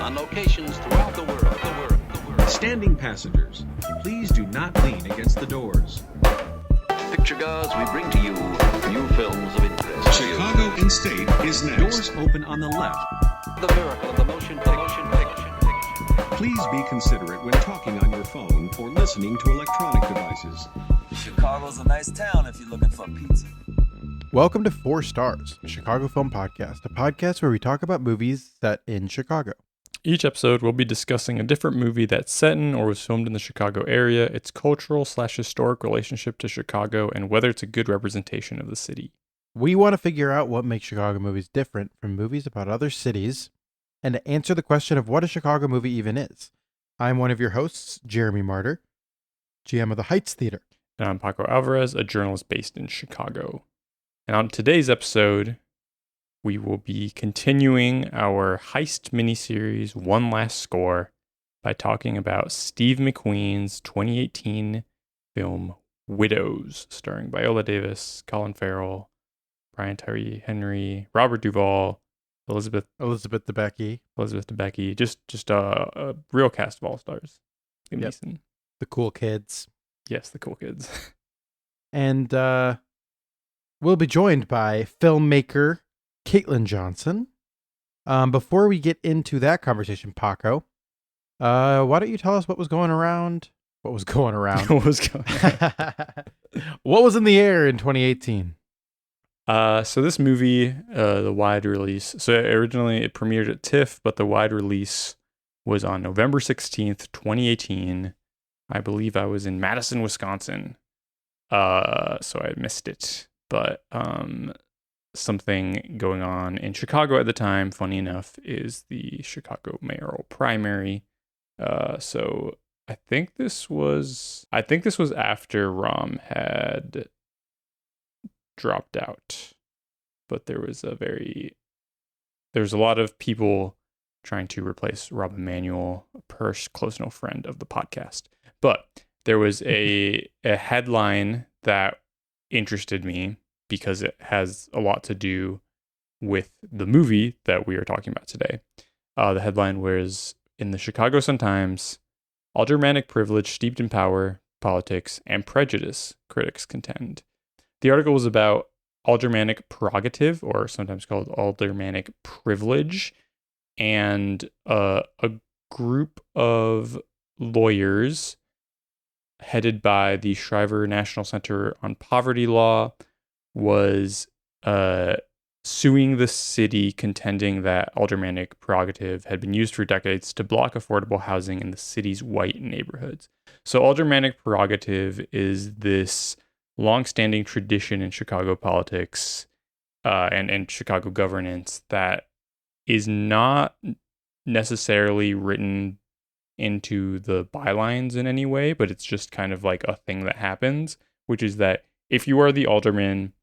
on locations throughout the world. Standing passengers, please do not lean against the doors. Picture goers, we bring to you new films of interest. Chicago in State is next. Doors open on the left. The miracle of the motion picture. Please be considerate when talking on your phone or listening to electronic devices. Chicago's a nice town if you're looking for pizza. Welcome to 4 Stars, a Chicago Film Podcast, a podcast where we talk about movies set in Chicago. Each episode, we'll be discussing a different movie that's set in or was filmed in the Chicago area, its cultural/historic relationship to Chicago, and whether it's a good representation of the city. We want to figure out what makes Chicago movies different from movies about other cities, and to answer the question of what a Chicago movie even is. I'm one of your hosts, Jeremy Martyr, GM of the Heights Theater. And I'm Paco Alvarez, a journalist based in Chicago. And on today's episode, we will be continuing our heist miniseries, One Last Score, by talking about Steve McQueen's 2018 film Widows, starring Viola Davis, Colin Farrell, Brian Tyree Henry, Robert Duvall, Elizabeth Debicki, just a real cast of all stars. Liam Neeson. The cool kids. Yes, the cool kids. And we'll be joined by filmmaker Caitlyn Johnson. Before we get into that conversation, Paco, why don't you tell us what was going around? What was going around? What was going What was in the air in 2018? So this movie, the wide release, so originally it premiered at TIFF, but the wide release was on November 16th, 2018. I believe I was in Madison, Wisconsin. So I missed it. But something going on in Chicago at the time, funny enough, is the Chicago mayoral primary. So I think this was after Rahm had dropped out. But there was a lot of people trying to replace Rob Emanuel, a close no friend of the podcast. But there was a headline that interested me because it has a lot to do with the movie that we are talking about today. The headline was, in the Chicago Sun-Times, aldermanic privilege steeped in power, politics, and prejudice, critics contend. The article was about aldermanic prerogative, or sometimes called aldermanic privilege, and a group of lawyers headed by the Shriver National Center on Poverty Law was suing the city, contending that aldermanic prerogative had been used for decades to block affordable housing in the city's white neighborhoods. So aldermanic prerogative is this longstanding tradition in Chicago politics and Chicago governance that is not necessarily written into the bylines in any way, but it's just kind of like a thing that happens, which is that if you are the alderman,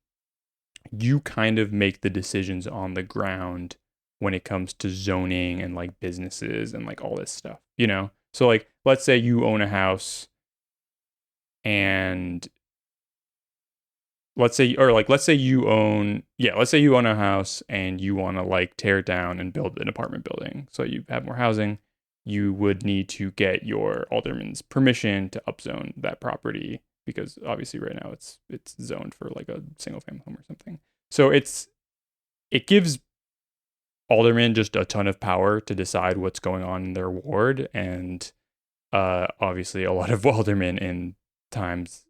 you kind of make the decisions on the ground when it comes to zoning and like businesses and like all this stuff, you know? So like, let's say you own a house and let's say you own a house and you want to like tear it down and build an apartment building so you have more housing. You would need to get your alderman's permission to upzone that property because obviously right now it's zoned for like a single family home or something. So it gives aldermen just a ton of power to decide what's going on in their ward, and obviously a lot of aldermen in times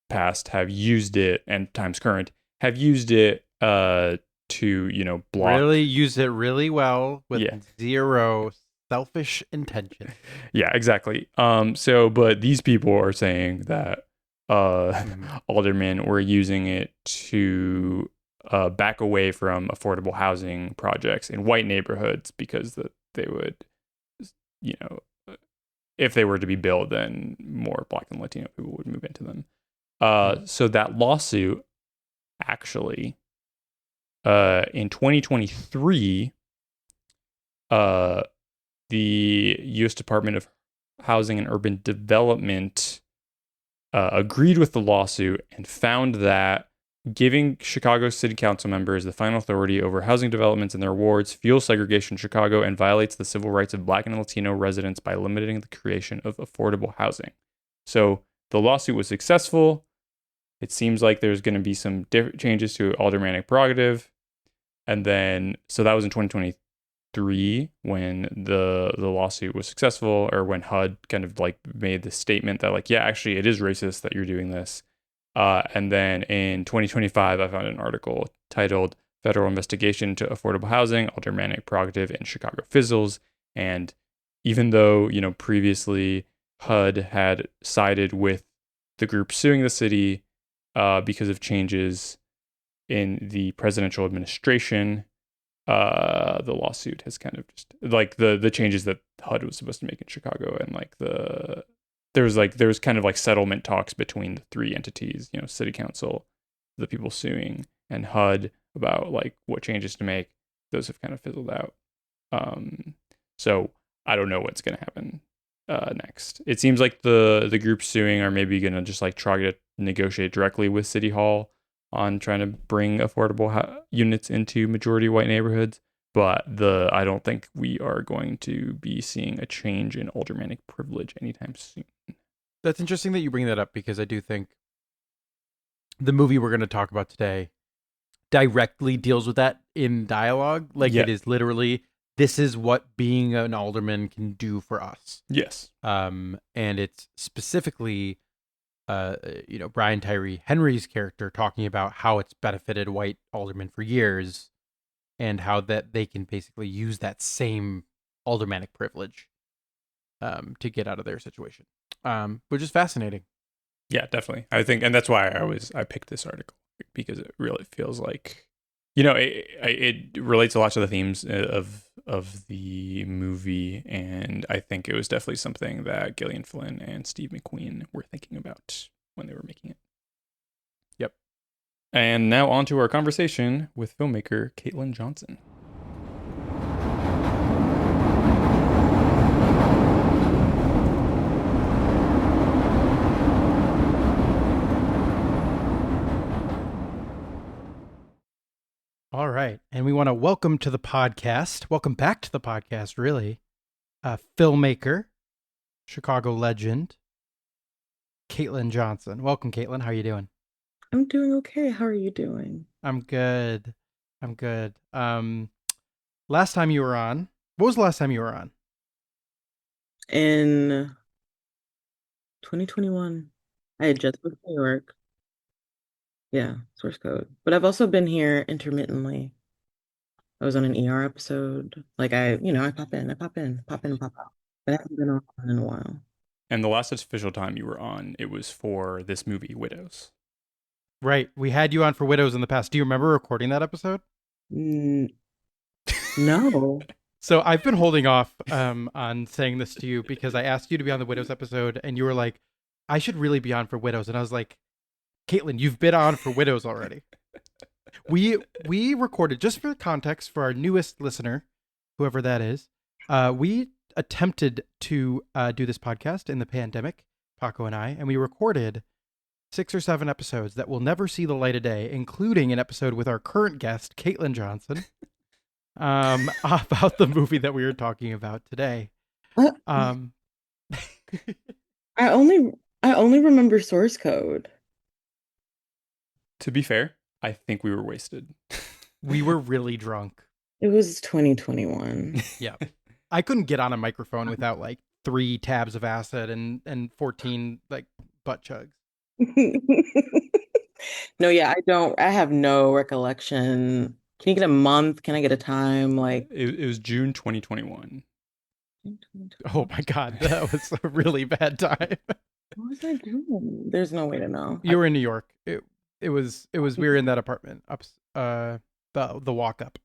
past have used it, and times current have used it to, you know, block. Really use it really well with zero selfish intention. Yeah, exactly. But these people are saying that aldermen were using it to back away from affordable housing projects in white neighborhoods because they would, you know, if they were to be built, then more Black and Latino people would move into them. So that lawsuit actually, in 2023, the U.S. Department of Housing and Urban Development agreed with the lawsuit and found that giving Chicago city council members the final authority over housing developments and their wards fuels segregation in Chicago and violates the civil rights of Black and Latino residents by limiting the creation of affordable housing. So the lawsuit was successful. It seems like there's going to be some changes to aldermanic prerogative. And then, so that was in 2023 when the lawsuit was successful, or when HUD kind of like made the statement that like, yeah, actually it is racist that you're doing this. And then in 2025, I found an article titled Federal Investigation to Affordable Housing, Aldermanic Prerogative in Chicago Fizzles. And even though, previously HUD had sided with the group suing the city because of changes in the presidential administration, the lawsuit has kind of just like the changes that HUD was supposed to make in Chicago, and like there was kind of like settlement talks between the three entities, city council, the people suing, and HUD about like what changes to make. Those have kind of fizzled out. So I don't know what's going to happen next. It seems like the group suing are maybe going to just like try to negotiate directly with City Hall on trying to bring affordable units into majority white neighborhoods. But I don't think we are going to be seeing a change in aldermanic privilege anytime soon. That's interesting that you bring that up, because I do think the movie we're going to talk about today directly deals with that in dialogue. Like, Yeah. It is literally, this is what being an alderman can do for us. Yes. And it's specifically, Brian Tyree Henry's character talking about how it's benefited white aldermen for years, and how that they can basically use that same aldermanic privilege to get out of their situation, which is fascinating. Yeah, definitely. I think, and that's why I picked this article, because it really feels like, it relates a lot to the themes of the movie, and I think it was definitely something that Gillian Flynn and Steve McQueen were thinking about when they were making it. Yep. And now on to our conversation with filmmaker Caitlyn Johnson. All right. And we want to welcome to the podcast. Welcome back to the podcast, really. Filmmaker, Chicago legend, Caitlyn Johnson. Welcome, Caitlyn. How are you doing? I'm doing okay. How are you doing? I'm good. Last time you were on, what was the last time you were on? In 2021, I had just moved to New York. Yeah, source code. But I've also been here intermittently. I was on an ER episode. Like I pop in, pop in, and pop out. But I haven't been on in a while. And the last official time you were on, it was for this movie, Widows. Right. We had you on for Widows in the past. Do you remember recording that episode? No. So I've been holding off on saying this to you, because I asked you to be on the Widows episode, and you were like, I should really be on for Widows. And I was like, Caitlyn, you've been on for Widows already. We recorded, just for context, for our newest listener, whoever that is, we attempted to do this podcast in the pandemic, Paco and I, and we recorded 6 or 7 episodes that will never see the light of day, including an episode with our current guest, Caitlyn Johnson, about the movie that we were talking about today. I only remember source code. To be fair, I think we were wasted. We were really drunk. It was 2021. Yeah. I couldn't get on a microphone without like 3 tabs of acid and 14 like butt chugs. No, yeah, I have no recollection. Can you get a month? Can I get a time? Like It was June 2021. Oh my God, that was a really bad time. What was I doing? There's no way to know. You were in New York. It was we were in that apartment up the walk up.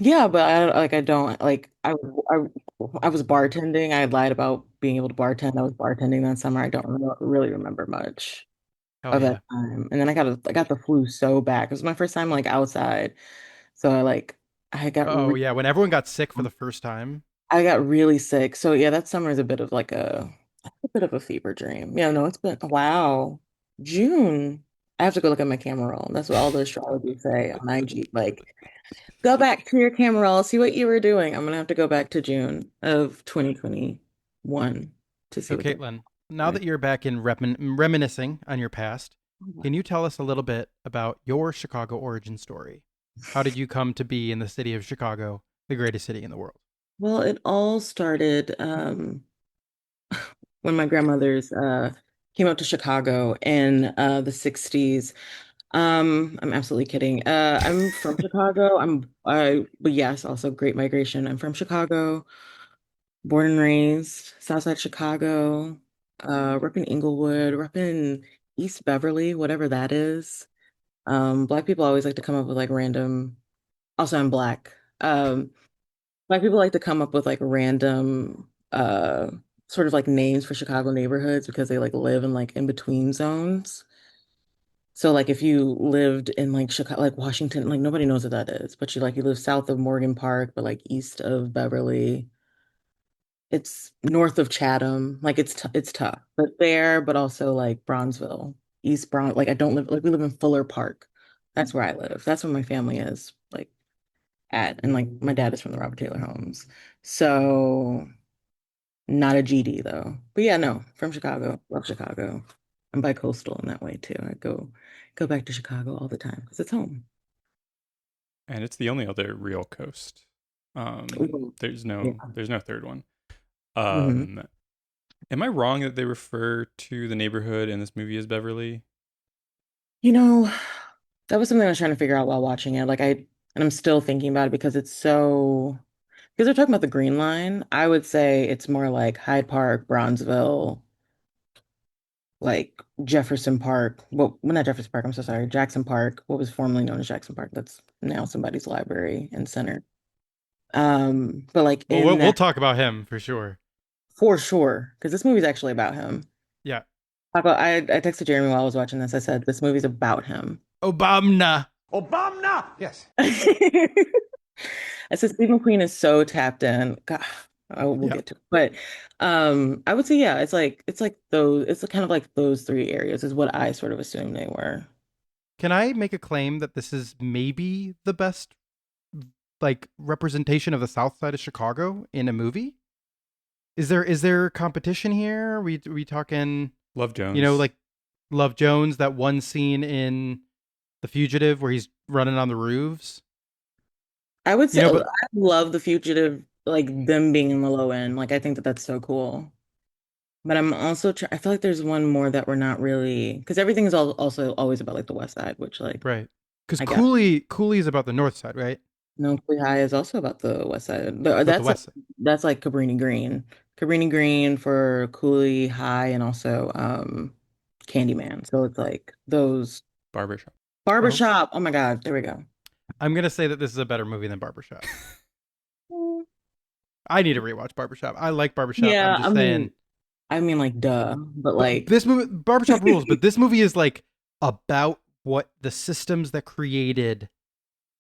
Yeah, but I was bartending. I lied about being able to bartend. I was bartending that summer. I don't really remember much Hell of yeah. that time. And then I got the flu so bad. It was my first time like outside. So I got Oh yeah, when everyone got sick for the first time. I got really sick. So yeah, that summer is a bit of a fever dream. Yeah, no, it's been wow. June. I have to go look at my camera roll. That's what all the astrologers say on IG. Like, go back to your camera roll, see what you were doing. I'm gonna have to go back to June of 2021 to see So, what they're Caitlin, now doing. that you're back in reminiscing on your past, can you tell us a little bit about your Chicago origin story? How did you come to be in the city of Chicago, the greatest city in the world? Well, it all started when my grandmothers came out to Chicago in the 60s. I'm absolutely kidding. I'm from Chicago. But yes, also Great Migration. I'm from Chicago, born and raised, Southside Chicago, rep in Inglewood, rep in East Beverly, whatever that is. Black people always like to come up with like random, also I'm black. Black people like to come up with like random sort of like names for Chicago neighborhoods because they like live in like in between zones. So like if you lived in like Chicago, like Washington, like nobody knows what that is, but you live south of Morgan Park, but like east of Beverly, it's north of Chatham. Like it's tough, but also like Bronzeville, East Bron. Like I don't live like we live in Fuller Park. That's where I live. That's where my family is like at, and like my dad is from the Robert Taylor Homes, so not a GD though. But yeah, no, from Chicago, love Chicago. I'm bi-coastal in that way too. I go back to Chicago all the time because it's home. And it's the only other real coast. Ooh, There's yeah. no third one. hmm Am I wrong that they refer to the neighborhood in this movie as Beverly? You know, that was something I was trying to figure out while watching it. And I'm still thinking about it because because they're talking about the Green Line. I would say it's more like Hyde Park, Bronzeville, like Jefferson Park. Well, not Jefferson Park, I'm so sorry. Jackson Park, what was formerly known as Jackson Park. That's now somebody's library and center. But like Well, in we'll that talk about him for sure. for sure, because this movie's actually about him. Yeah. Paco, I texted Jeremy while I was watching this. I said, this movie's about him. Obama. Yes. I said Steve McQueen is so tapped in. God, we'll Yeah. get to it. But I would say yeah, it's kind of like those three areas is what I sort of assumed they were. Can I make a claim that this is maybe the best like representation of the South Side of Chicago in a movie? Is there competition here? We talking, Love Jones. like Love Jones, that one scene in The Fugitive where he's running on the roofs? I would say I But love The Fugitive, like them being in the low end. Like I think that that's so cool. But I'm also I feel like there's one more that we're not really because everything is also always about like the West Side, which like right. Cuz I got. Cooley is about the North Side, right? No, Coulee High is also about the West Side. It's about the West Side. That's like Cabrini Green. Cabrini Green for Cooley High and also Candyman. So it's like those Barbershop. Oh, Barbershop. Oh my God, there we go. I'm going to say that this is a better movie than Barbershop. Mm, I need to rewatch Barbershop. I like Barbershop. I'm Yeah, just saying. I mean like duh, but But like this movie, Barbershop rules, but this movie is like about what the systems that created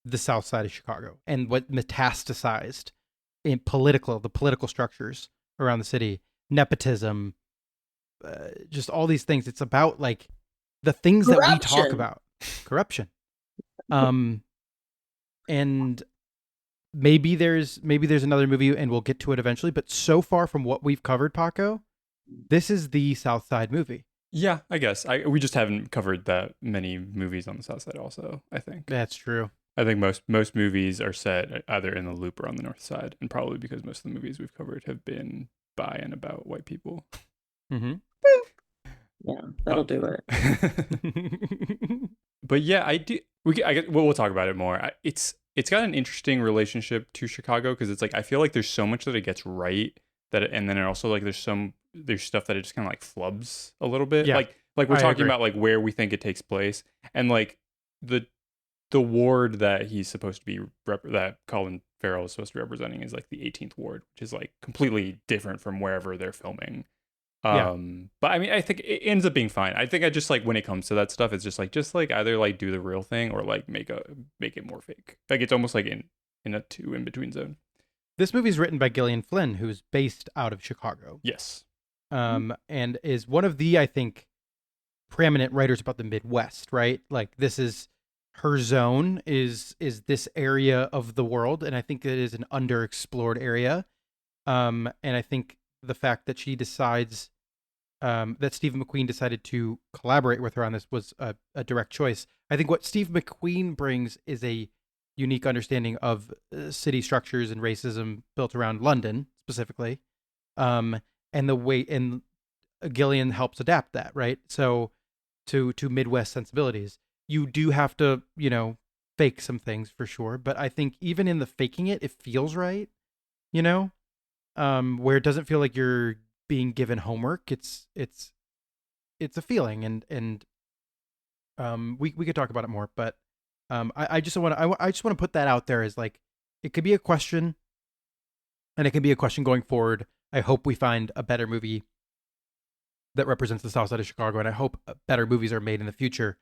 the South Side of Chicago and what metastasized in the political structures around the city, nepotism, just all these things. It's about like the things that we talk corruption. about, corruption. Um, and maybe there's another movie, and we'll get to it eventually. But so far from what we've covered, Paco, this is the South Side movie. Yeah, I guess. We just haven't covered that many movies on the South Side. Also, I think. That's true. I think most movies are set either in the Loop or on the North Side, and probably because most of the movies we've covered have been by and about white people. Mm-hmm. Yeah, that'll do it. But yeah, I do. We'll talk about it more. It's got an interesting relationship to Chicago because it's like I feel like there's so much that it gets right and then it also like there's stuff that it just kind of like flubs a little bit. Yeah, like we're I talking agree. about like where we think it takes place and like the ward that he's supposed to be that Colin Farrell is supposed to be representing is like the 18th ward, which is like completely different from wherever they're filming. Yeah. But I mean, I think it ends up being fine. I think I just like when it comes to that stuff, it's just like either like do the real thing or like make it more fake. Like it's almost like in a two in between zone. This movie is written by Gillian Flynn, who's based out of Chicago. Yes. And is one of the, I think, preeminent writers about the Midwest, right? Like this is her zone is this area of the world, and I think it is an underexplored area. And I think the fact that she decides that Steve McQueen decided to collaborate with her on this was a direct choice. I think what Steve McQueen brings is a unique understanding of city structures and racism built around London specifically, and the way and Gillian helps adapt that, right? So to Midwest sensibilities, you do have to fake some things for sure, but I think even in the faking it, it feels right, you know, where it doesn't feel like you're being given homework. It's a feeling, and we could talk about it more, but I just want to I just want to put that out there as like it could be a question, and it can be a question going forward. I hope we find a better movie that represents the South Side of Chicago, and I hope better movies are made in the future.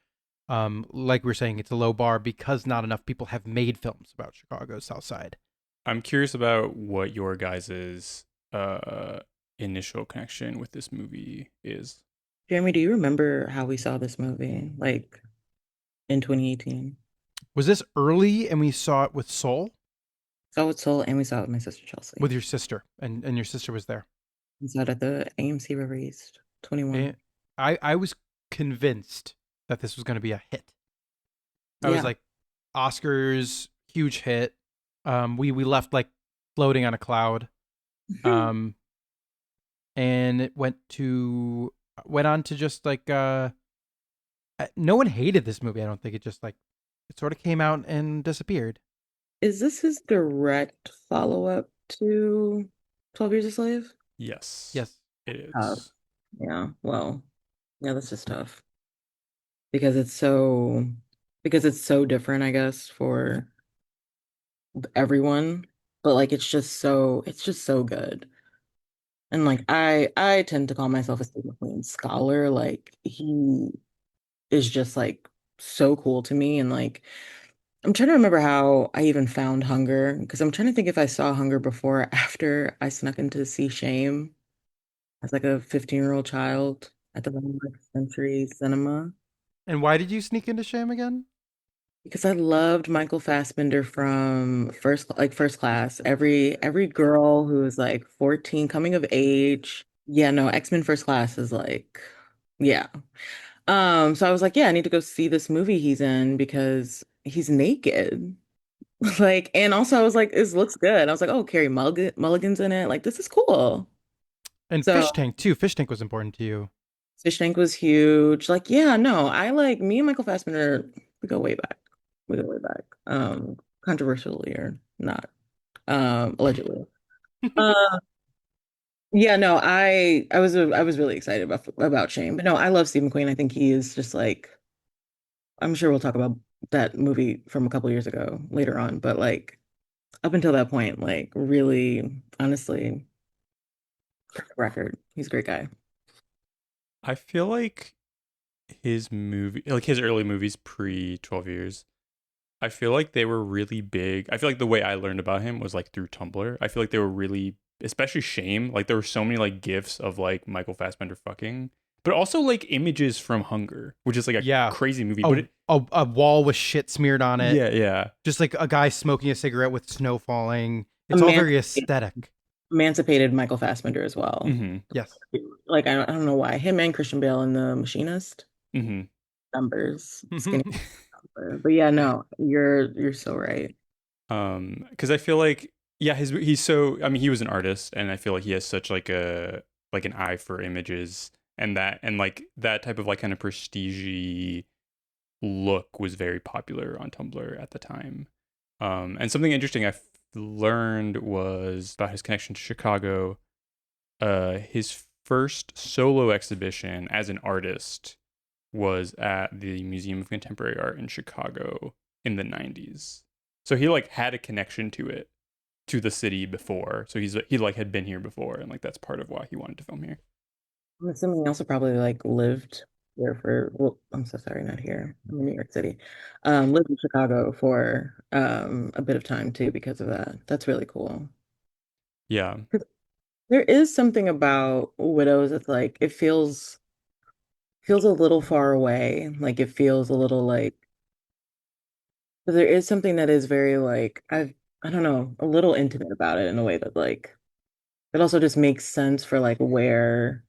Like we were saying, it's a low bar because not enough people have made films about Chicago's South Side. I'm curious about what your guys's initial connection with this movie is. Jeremy, do you remember how we saw this movie, like in 2018? Was this early and we saw it with Soul? Saw it with Soul, and we saw it with my sister Chelsea. With your sister, and your sister was there. We saw it at the AMC River East 21. And I was convinced that this was going to be a hit. I was like, Oscars, huge hit. We left like floating on a cloud. And it went on to just like no one hated this movie. I don't think. It just like it sort of came out and disappeared. Is this his direct follow-up to 12 Years a Slave? Yes. Yes. It is. Yeah, well, yeah, that's just tough. Because it's so different, I guess, for everyone. But like it's just so good. And like I tend to call myself a Steve McQueen scholar. Like he is just like so cool to me. And like I'm trying to remember how I even found Hunger, because I'm trying to think if I saw Hunger before or after I snuck in to see Shame as like a 15-year-old child at the Landmark Century Cinema. And why did you sneak into Shame again? Because I loved Michael Fassbender from First Class. Every girl who is like 14 coming of age. Yeah, no, X-Men First Class is like, yeah. So I was like, yeah, I need to go see this movie he's in because he's naked. Like, and also I was like, this looks good. I was like, oh, Mulligan's in it. Like, this is cool. And So Fish Tank too. Fish Tank was important to you. Fish Tank was huge. Like, yeah, no, I like me and Michael Fassbender, we go way back. We go way back. Controversially or not. Allegedly. Uh, yeah, no, I was really excited about Shane. But no, I love Steve McQueen. I think he is just like I'm sure we'll talk about that movie from a couple years ago later on, but like up until that point, like really honestly, record. He's a great guy. I feel like his early movies pre 12 Years, I feel like they were really big. I feel like the way I learned about him was like through Tumblr. I feel like they were really, especially Shame, like there were so many like gifs of like Michael Fassbender fucking, but also like images from Hunger, which is like a crazy movie. But a wall with shit smeared on it. Yeah. Just like a guy smoking a cigarette with snow falling. It's all very aesthetic. Emancipated Michael Fassbender as well. Mm-hmm. Yes. Like I don't know why him and Christian Bale in The Machinist. Mm-hmm. Numbers, skinny number. But yeah, no, you're so right. Because I feel like he's so. I mean, he was an artist, and I feel like he has such like an eye for images, and like that type of like kind of prestige look was very popular on Tumblr at the time. And something interesting I learned was about his connection to Chicago. His first solo exhibition as an artist was at the Museum of Contemporary Art in Chicago in the 90s. So he like had a connection to the city before. So he like had been here before, and like that's part of why he wanted to film here. I'm assuming he also probably like lived here for, well, I'm so sorry, not here. I'm in New York City. Lived in Chicago for a bit of time too because of that. That's really cool. Yeah. There is something about Widows that's like it feels feels a little far away. Like it feels a little like but there is something that is very like I don't know, a little intimate about it in a way that like it also just makes sense for like where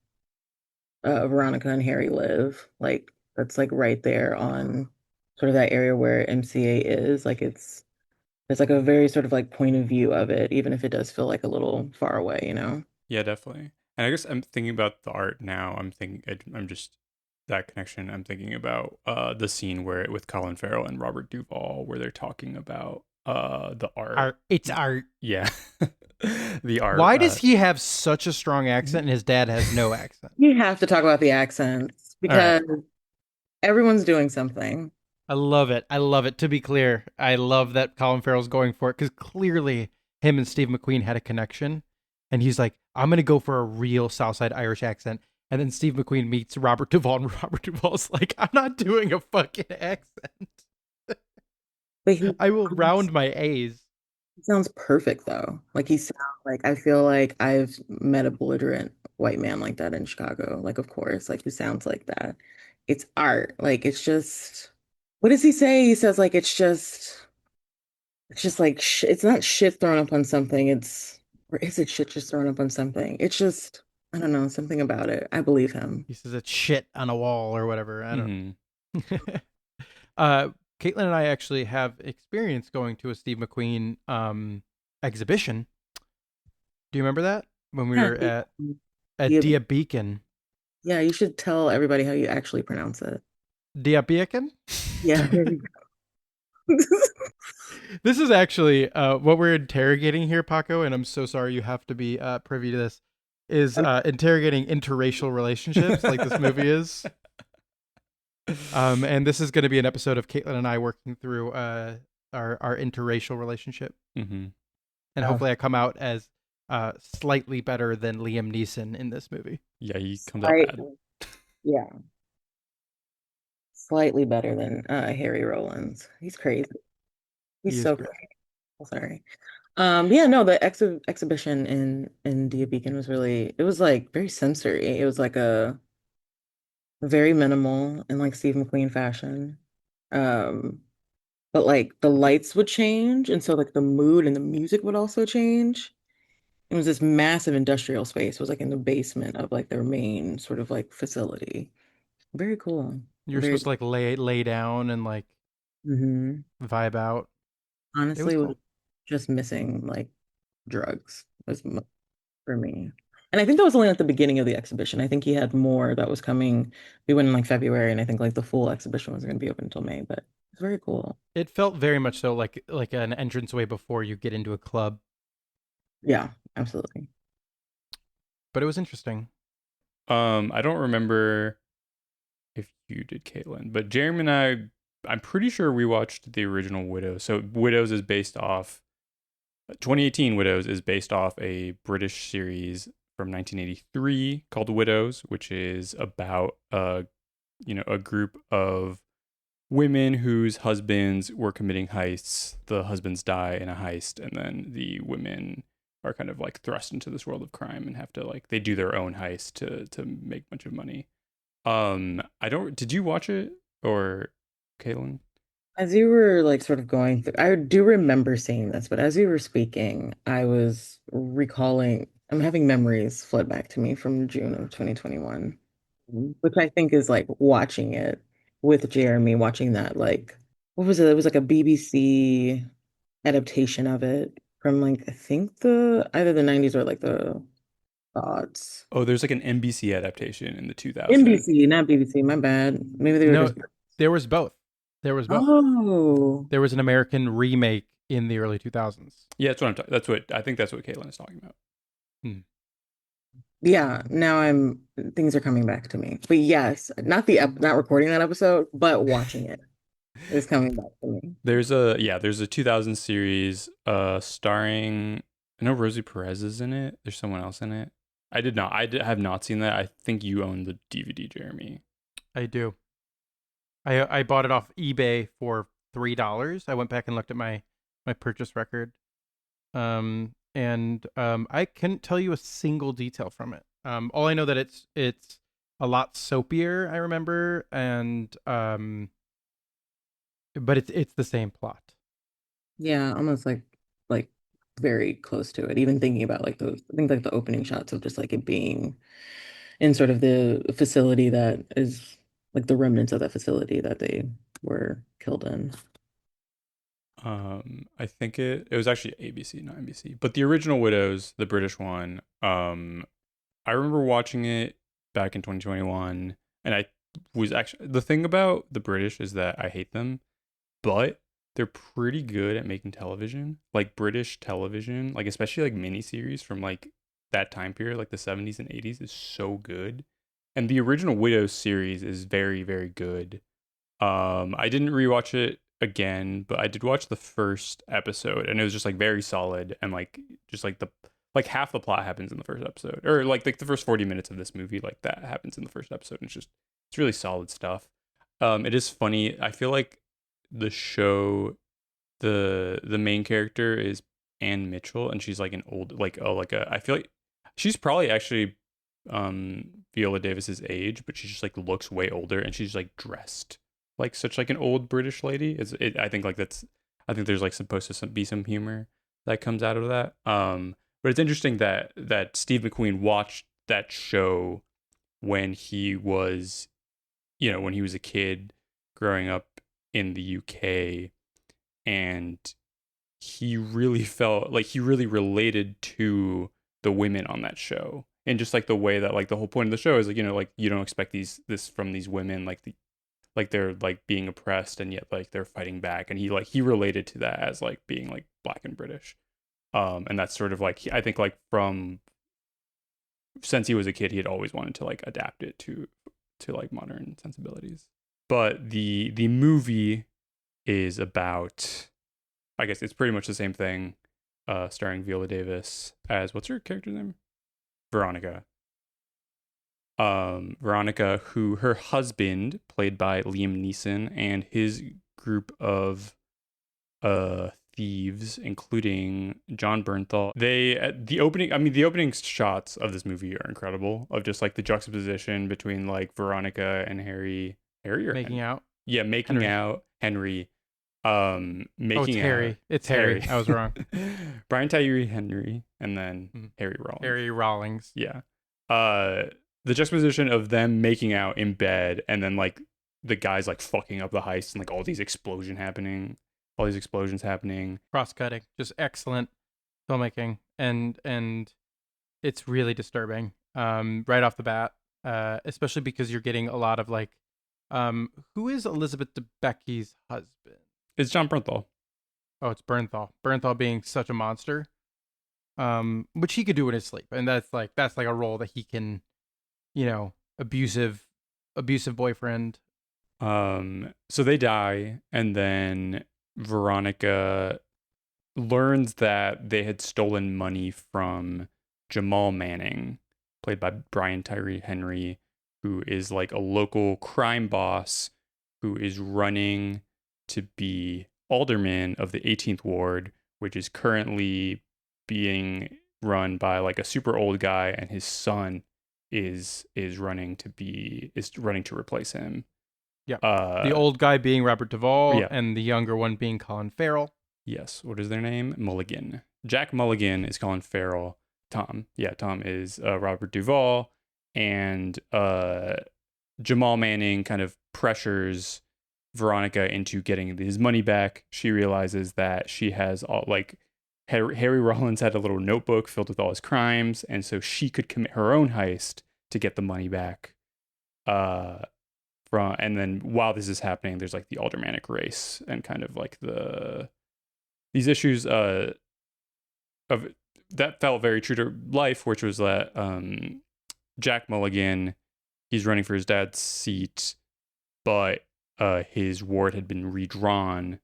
Veronica and Harry live. Like that's like right there on sort of that area where MCA is. Like it's like a very sort of like point of view of it, even if it does feel like a little far away, you know? Yeah, definitely. And I guess I'm thinking about the art now. I'm just that connection. I'm thinking about the scene where with Colin Farrell and Robert Duvall where they're talking about the art. Art. It's art. Yeah. The art. Why does he have such a strong accent and his dad has no accent? You have to talk about the accents All right. because everyone's doing something. I love it. I love it. To be clear, I love that Colin Farrell's going for it because clearly him and Steve McQueen had a connection. And he's like, I'm going to go for a real Southside Irish accent. And then Steve McQueen meets Robert Duvall, and Robert Duvall's like, I'm not doing a fucking accent. But he I will round my A's. sounds perfect though. Like he sounds like I feel like I've met a belligerent white man like that in Chicago. Like of course, like who sounds like that. It's art. Like it's just what does he say? He says like it's just like it's not shit thrown up on something. It's or is it shit just thrown up on something? It's just I don't know, something about it. I believe him. He says it's shit on a wall or whatever. I don't Mhm. know. Caitlin and I actually have experience going to a Steve McQueen exhibition. Do you remember that? When we Yeah, were at Dia- Dia Beacon. yeah, you should tell everybody how you actually pronounce it. Dia Beacon? Yeah, there you go. This is actually what we're interrogating here, Paco, and I'm so sorry you have to be privy to this, is interrogating interracial relationships like this movie is. And this is going to be an episode of Caitlin and I working through our interracial relationship. Mm-hmm. And hopefully I come out as slightly better than Liam Neeson in this movie. Yeah, he comes out bad. Yeah, slightly better than Harry Rollins. He's crazy. He He's is so great. crazy. Sorry. Yeah, no, the exhibition in Dia Beacon was really it was like very sensory. It was like a very minimal in like Steve McQueen fashion. Um, but like the lights would change, and so like the mood and the music would also change. It was this massive industrial space. It was like in the basement of like their main sort of like facility. Very cool. You're Very supposed to like lay down and like hmm vibe out. It was honestly was cool. just missing like drugs was for me. And I think that was only at the beginning of the exhibition. I think he had more that was coming. We went in like February, and I think like the full exhibition was going to be open until May, but it's very cool. It felt very much so like an entranceway before you get into a club, Yeah, absolutely. but it was interesting. I don't remember if you did, Caitlin, but Jeremy and I'm pretty sure we watched the original Widows. So Widows is based off 2018. Widows is based off a British series from 1983 called Widows, which is about a group of women whose husbands were committing heists. The husbands die in a heist, and then the women are kind of like thrust into this world of crime and have to like they do their own heist to make a bunch of money. I don't. Did you watch it or Caitlin? As you were like sort of going through, I do remember seeing this, but as you were speaking, I was recalling, I'm having memories flood back to me from June of 2021, which I think is like watching it with Jeremy, watching that, like, what was it? It was like a BBC adaptation of it from like, I think the either the 90s or like the aughts. Oh, there's like an NBC adaptation in the 2000s. NBC, not BBC, my bad. Maybe they were No, just, there was both. There was both. oh. There was an American remake in the early 2000s. Yeah, that's what I'm talking. That's what I think. That's what Caitlin is talking about. Yeah, now I'm things are coming back to me. But yes, not recording that episode, but watching it is coming back to me. There's a 2000 series starring, I know Rosie Perez is in it. There's someone else in it. Have not seen that. I think you own the DVD, Jeremy. I do. I bought it off eBay for $3. I went back and looked at my purchase record. I couldn't tell you a single detail from it. All I know that it's a lot soapier, I remember, and but it's the same plot. Yeah, almost like very close to it. Even thinking about like those, I think like the opening shots of just like it being in sort of the facility that is like the remnants of that facility that they were killed in. I think it was actually ABC, not NBC. But the original Widows, the British one, I remember watching it back in 2021, and I was actually, the thing about the British is that I hate them, but they're pretty good at making television, like British television, like especially like miniseries from like that time period, like the 70s and 80s, is so good. And the original Widows series is very, very good. I didn't rewatch it again, but I did watch the first episode, and it was just like very solid, and like just like the like half the plot happens in the first episode, or like the first 40 minutes of this movie, like that happens in the first episode. And it's really solid stuff. It is funny. I feel like the show, the main character is Anne Mitchell, and she's like an old I feel like she's probably actually Viola Davis's age, but she just like looks way older, and she's like dressed like such like an old British lady. I think like I think there's like supposed to be some humor that comes out of that. But it's interesting that Steve McQueen watched that show when he was, when he was a kid growing up in the UK, and he really felt like he really related to the women on that show. And just like the way that like the whole point of the show is like, like you don't expect this from these women, like they're like being oppressed, and yet like they're fighting back. And he related to that as like being like Black and British. And that's sort of like, I think like since he was a kid, he had always wanted to like adapt it to like modern sensibilities. But the movie is about, I guess it's pretty much the same thing, starring Viola Davis as, what's her character's name? Veronica. Veronica, who her husband, played by Liam Neeson, and his group of thieves, including John Bernthal. The opening shots of this movie are incredible, of just like the juxtaposition between like Veronica and Harry or Making Henry? out. Yeah, making Henry. out Henry. It's Making out. Harry. It's Harry. I was wrong. Brian Tyree Henry, and then Harry Rollins. Harry Rawlings. Yeah. The juxtaposition of them making out in bed, and then like the guys like fucking up the heist, and like all these explosions happening. Cross-cutting. Just excellent filmmaking, and it's really disturbing. Right off the bat. Especially because you're getting a lot of like, who is Elizabeth Debicki's husband? It's John Bernthal. Oh, it's Bernthal. Bernthal being such a monster. Which he could do in his sleep, and that's like a role that he can, abusive boyfriend. So they die, and then Veronica learns that they had stolen money from Jamal Manning, played by Brian Tyree Henry, who is like a local crime boss who is running to be alderman of the 18th ward, which is currently being run by like a super old guy, and his son is running to replace him. Yeah. The old guy being Robert Duvall, yeah. And the younger one being Colin Farrell. Yes. What is their name? Mulligan. Jack Mulligan is Colin Farrell. Tom is Robert Duvall, and Jamal Manning kind of pressures Veronica into getting his money back. She realizes that she has all like Harry Rollins had a little notebook filled with all his crimes, and so she could commit her own heist to get the money back. And then while this is happening, there's like the aldermanic race, and kind of like these issues of that felt very true to life, which was that Jack Mulligan, he's running for his dad's seat, but his ward had been redrawn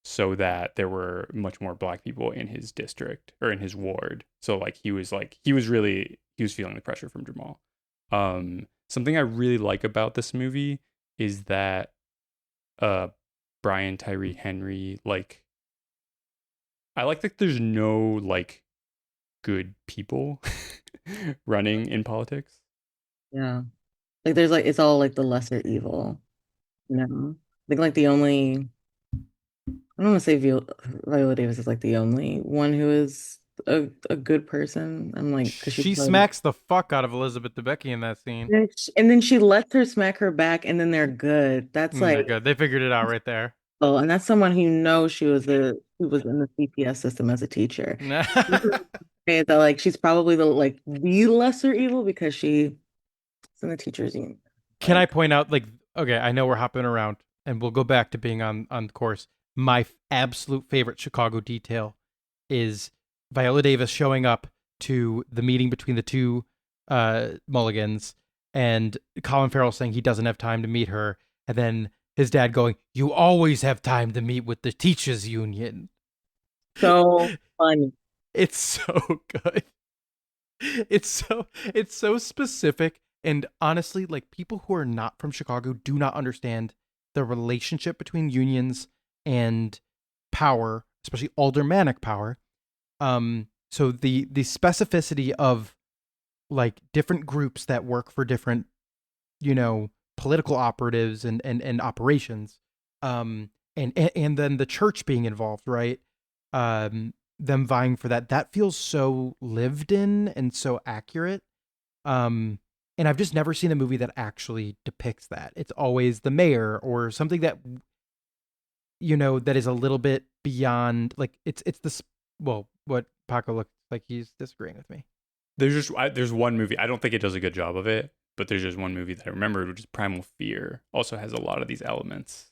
so that there were much more Black people in his district, or in his ward. So like he was feeling the pressure from Jamal. Something I really like about this movie is that Brian Tyree Henry, like, I like that there's no like good people running in politics. Yeah. Like there's like it's all like the lesser evil. No. I think like the only I don't want to say Viola Davis is like the only one who is a good person. I'm like because she's She like smacks the fuck out of Elizabeth Debicki in that scene. and then she lets her smack her back and then they're good. That's They're like good. They figured it out right there. oh, and that's someone who knows she was in the CPS system as a teacher. And that like she's probably the lesser evil because she's in the teachers union. Can I Like point out, like, okay, I know we're hopping around, and we'll go back to being on course. My absolute favorite Chicago detail is Viola Davis showing up to the meeting between the two Mulligans, and Colin Farrell saying he doesn't have time to meet her, and then his dad going, "You always have time to meet with the teachers union." so funny. It's so good. It's so specific, and honestly, like, people who are not from Chicago do not understand the relationship between unions and power, especially aldermanic power. So the specificity of like different groups that work for different, political operatives and operations, and then the church being involved, right? Them vying for that feels so lived in and so accurate. And I've just never seen a movie that actually depicts that. It's always the mayor or something that that is a little bit beyond, like, it's this. Well, what Paco looks like he's disagreeing with me. There's one movie. I don't think it does a good job of it, but there's just one movie that I remembered, which is Primal Fear. Also has a lot of these elements.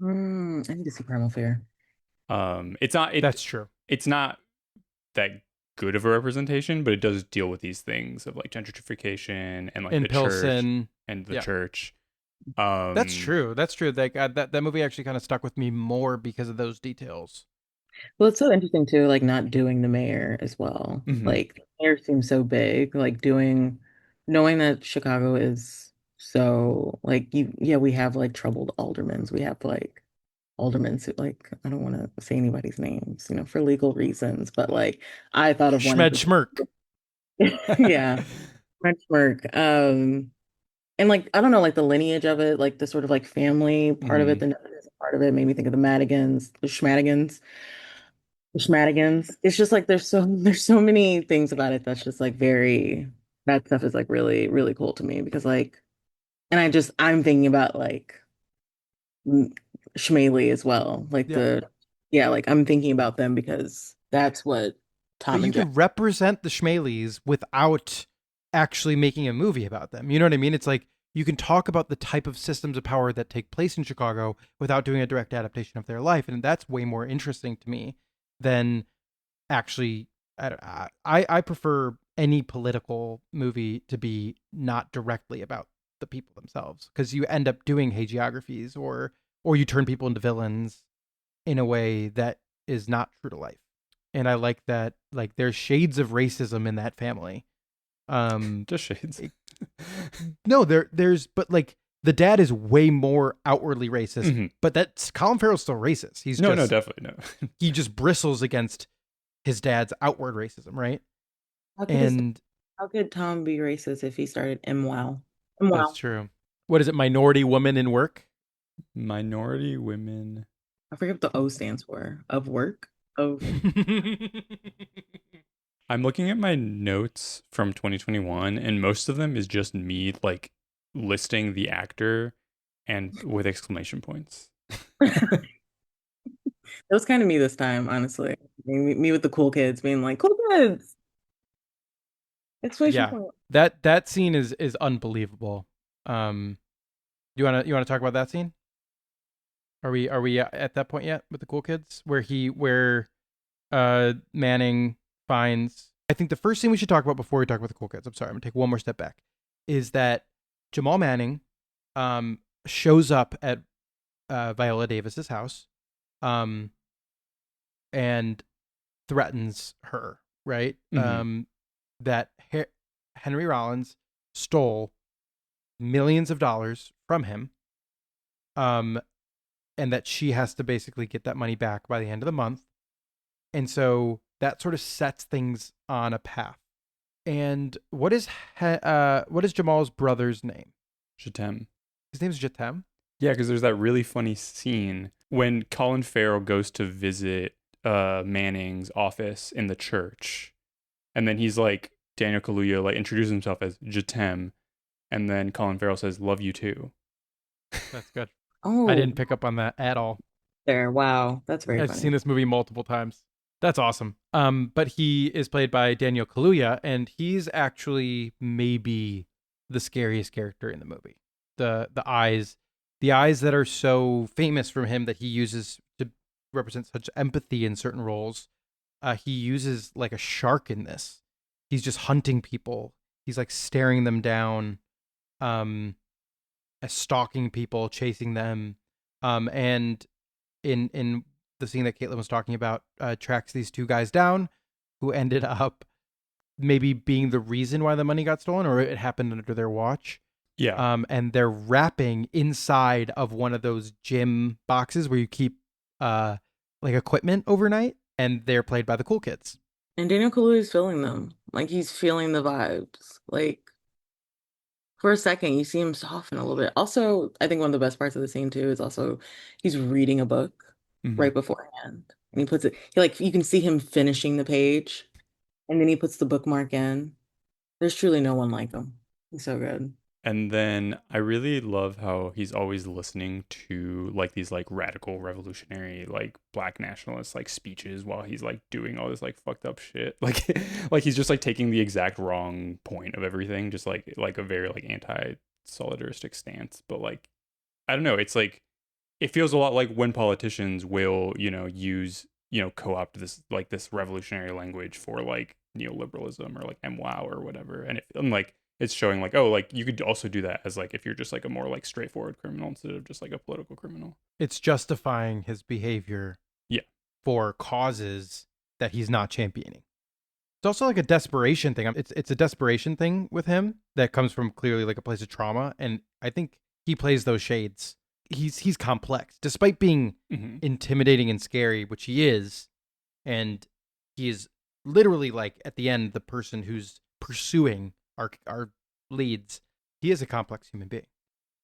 I need to see Primal Fear. It's not. That's true. It's not that good of a representation, but it does deal with these things of like gentrification and like In the Pilsen, church and the yeah. church. That's true. That's true. Like, that movie actually kind of stuck with me more because of those details. Well, it's so interesting too, like not doing the mayor as well. Mhm. Like the mayor seems so big, like knowing that Chicago is so like yeah, we have like troubled aldermans. We have like aldermen who like I don't want to say anybody's names, for legal reasons, but like I thought of one in Schmed Schmirk. yeah, French work. And like I don't know, like the lineage of it, like the sort of like family part of it, Mhm. the nepotism part of it made me think of the Madigans, the Schmadigans. It's just like there's so many things about it that's just like that stuff is like really, really cool to me because like and I'm thinking about like Schmaley as well. Like Yeah. yeah, like I'm thinking about them because that's what But Tom you and Jack. can represent the Schmaleys without actually making a movie about them. You know what I mean? It's like you can talk about the type of systems of power that take place in Chicago without doing a direct adaptation of their life, and that's way more interesting to me than actually. I prefer any political movie to be not directly about the people themselves, because you end up doing hagiographies or you turn people into villains in a way that is not true to life. And I like that, like, there's shades of racism in that family. Just shades. No, there's but like the dad is way more outwardly racist, Mhm. but that's Colin Farrell's still racist. No, definitely no. He just bristles against his dad's outward racism, right? How could his And how could Tom be racist if he started MWOW? that's MWOW. true. What is it? Minority woman in work? Minority women. I forget what the O stands for. Of work? Of I'm looking at my notes from 2021, and most of them is just me like listing the actor and with exclamation points. It was kind of me this time, honestly. Me with the cool kids being like, cool kids. Exclamation Yeah. point. That scene is unbelievable. You wanna talk about that scene? Are we at that point yet with the cool kids where Manning finds, I think the first thing we should talk about before we talk about the cool kids, I'm sorry, I'm gonna take one more step back, is that Jamal Manning shows up at Viola Davis's house and threatens her, right? Mhm. That Henry Rollins stole millions of dollars from him, um, and that she has to basically get that money back by the end of the month. And so that sort of sets things on a path. And what is Jamal's brother's name? Chatem. His name's Jatem? Yeah, because there's that really funny scene when Colin Farrell goes to visit Manning's office in the church, and then he's like, Daniel Kaluuya like introduces himself as Jatem, and then Colin Farrell says, "Love you too." That's good. Oh, I didn't pick up on that at all. there. Wow, that's very I've funny. seen this movie multiple times. That's awesome. But he is played by Daniel Kaluuya, and he's actually maybe the scariest character in the movie. The eyes that are so famous from him that he uses to represent such empathy in certain roles. He uses like a shark in this. He's just hunting people. He's like staring them down, stalking people, chasing them, and in the scene that Caitlyn was talking about, tracks these two guys down who ended up maybe being the reason why the money got stolen, or it happened under their watch. Yeah. And they're rapping inside of one of those gym boxes where you keep like equipment overnight, and they're played by the cool kids. And Daniel Kaluuya is feeling them. Like he's feeling the vibes. Like for a second, you see him soften a little bit. Also, I think one of the best parts of the scene too is also he's reading a book Mhm. right beforehand, and he puts it. He like you can see him finishing the page, and then he puts the bookmark in. There's truly no one like him. He's so good. And then I really love how he's always listening to like these like radical revolutionary like black nationalist like speeches while he's like doing all this like fucked up shit. Like like he's just like taking the exact wrong point of everything, just like a very like anti-solidaristic stance. But like I don't know, it's like it feels a lot like when politicians will, use, co-opt this revolutionary language for like neoliberalism or like MWOW or whatever. And like it's showing like, oh, like you could also do that as like if you're just like a more like straightforward criminal instead of just like a political criminal. It's justifying his behavior Yeah. for causes that he's not championing. It's also like a desperation thing. It's a desperation thing with him that comes from clearly like a place of trauma, and I think he plays those shades. He's complex, despite being intimidating and scary, which he is, and he is literally like at the end the person who's pursuing our leads. He is a complex human being.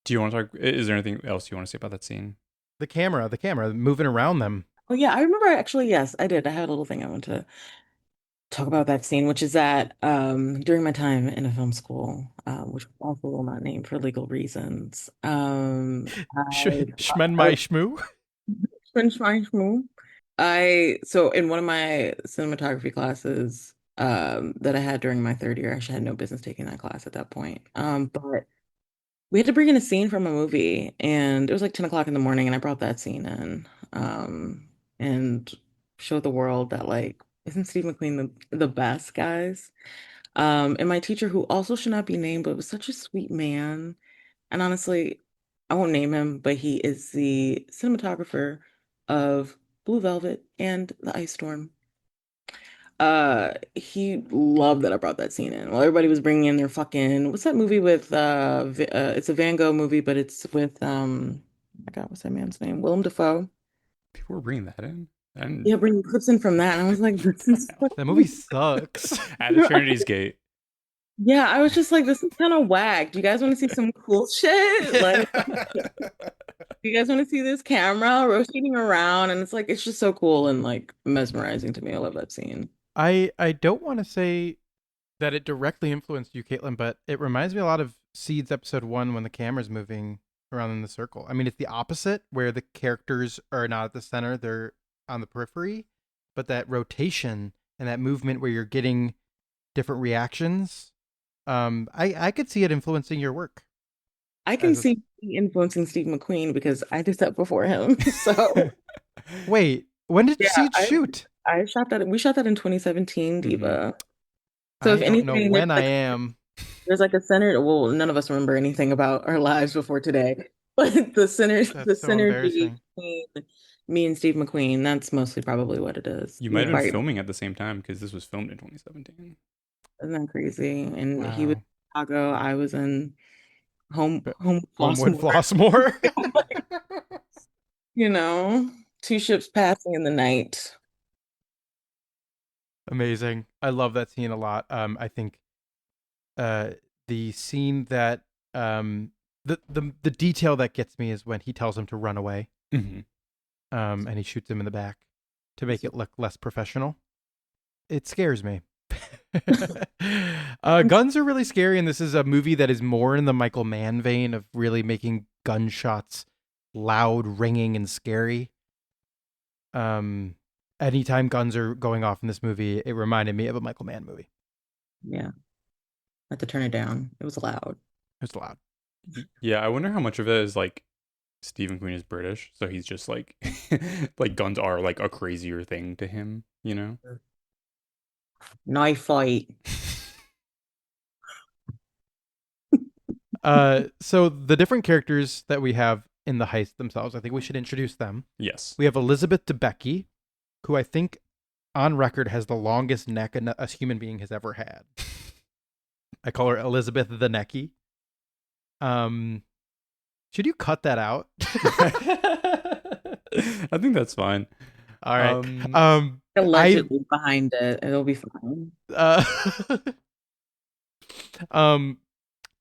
Do you want to talk? Is there anything else you want to say about that scene? The camera moving around them. Oh yeah, I remember actually, yes, I did. I had a little thing I want to talk about that scene, which is that during my time in a film school, which also will not name for legal reasons, Shmen my shmoo. So in one of my cinematography classes that I had during my third year, I actually had no business taking that class at that point. But we had to bring in a scene from a movie, and it was like 10 o'clock in the morning, and I brought that scene in and showed the world that like isn't Steve McQueen the best, guys? And my teacher, who also should not be named, but was such a sweet man. And honestly, I won't name him, but he is the cinematographer of Blue Velvet and The Ice Storm. He loved that I brought that scene in. Well, everybody was bringing in their fucking what's that movie with it's a Van Gogh movie, but it's with oh my God, what's that man's name? Willem Dafoe. People were bringing that in. And Yeah, bringing clips in from that, and I was like, this is That movie sucks. at the Trinity's Gate. yeah, I was just like, this is kind of whack. Do you guys want to see some cool shit? Like, do you guys want to see this camera rotating around? And it's like, it's just so cool and like mesmerizing to me. I love that scene. I don't want to say that it directly influenced you, Caitlin, but it reminds me a lot of Seeds episode 1 when the camera's moving around in the circle. I mean, it's the opposite where the characters are not at the center, they're on the periphery, but that rotation and that movement where you're getting different reactions, I could see it influencing your work. I can see influencing Steve McQueen because I did that before him. So Wait, when did yeah, Seeds shoot? I shot that. We shot that in 2017, Diva. So I if don't anything, know when I am. there's like a center. Well, none of us remember anything about our lives before today, but the That's so synergy embarrassing. between me and Steve McQueen, that's mostly probably what it is. You might have been Right. filming at the same time because this was filmed in 2017. Isn't that crazy? And he was in Wow. Chicago. I was in But home Homewood Flossmoor. Flossmoor. You know, two ships passing in the night. Amazing. I love that scene a lot. I think the scene that the detail that gets me is when he tells him to run away, Hmm. and he shoots him in the back to make it look less professional. It scares me. Guns are really scary, and this is a movie that is more in the Michael Mann vein of really making gunshots loud, ringing, and scary. Anytime guns are going off in this movie, it reminded me of a Michael Mann movie. Yeah. I had to turn it down. It was loud. It was loud. Yeah, I wonder how much of it is like Stephen Queen is British, so he's just like like guns are like a crazier thing to him, you know? Knife fight. So the different characters that we have in the heist themselves, I think we should introduce them. Yes. We have Elizabeth Debicki, who I think on record has the longest neck a human being has ever had. I call her Elizabeth the Necky. Should you cut that out? I think that's fine. All right. Allegedly behind it. It'll be fine.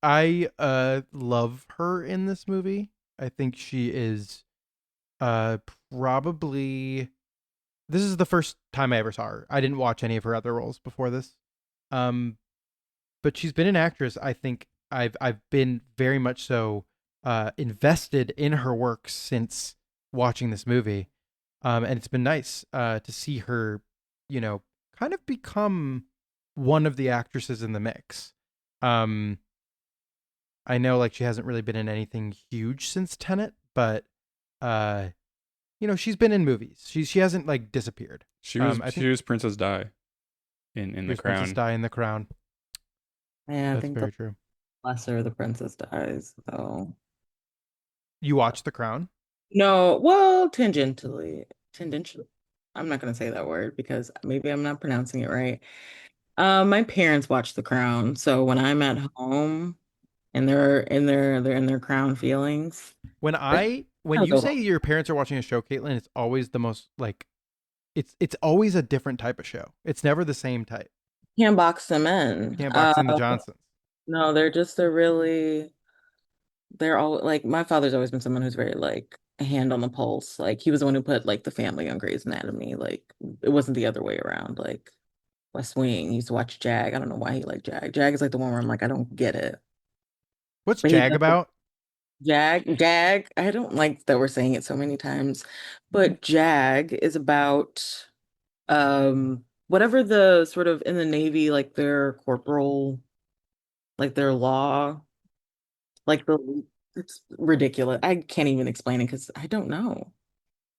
I love her in this movie. I think she is probably, this is the first time I ever saw her. I didn't watch any of her other roles before this. But she's been an actress. I think I've been very much so invested in her work since watching this movie. And it's been nice to see her, kind of become one of the actresses in the mix. I know like she hasn't really been in anything huge since Tenet, but she's been in movies. She hasn't like disappeared. She was Princess Di in The Crown. Princess Di in The Crown. Yeah, I That's think very the true. lesser the princess dies, though. You watched The Crown? No, well, tangentially. Tangentially. I'm not gonna say that word because maybe I'm not pronouncing it right. My parents watch The Crown, so when I'm at home and they're in their crown feelings, When I'll you go say home. your parents are watching a show, Caitlin, it's always the most like it's always a different type of show. It's never the same type. Can't box them in. Can't box in the Johnsons. No, they're really they're all like my father's always been someone who's very like a hand on the pulse. Like he was the one who put like the family on Grey's Anatomy. Like it wasn't the other way around. Like West Wing, he used to watch Jag. I don't know why he liked Jag. Jag is like the one where I'm like, I don't get it. What's But he Jag does about? Jag. I don't like that we're saying it so many times, but Jag is about whatever the sort of in the Navy, like their corporal, like their law, like the it's ridiculous. I can't even explain it because I don't know.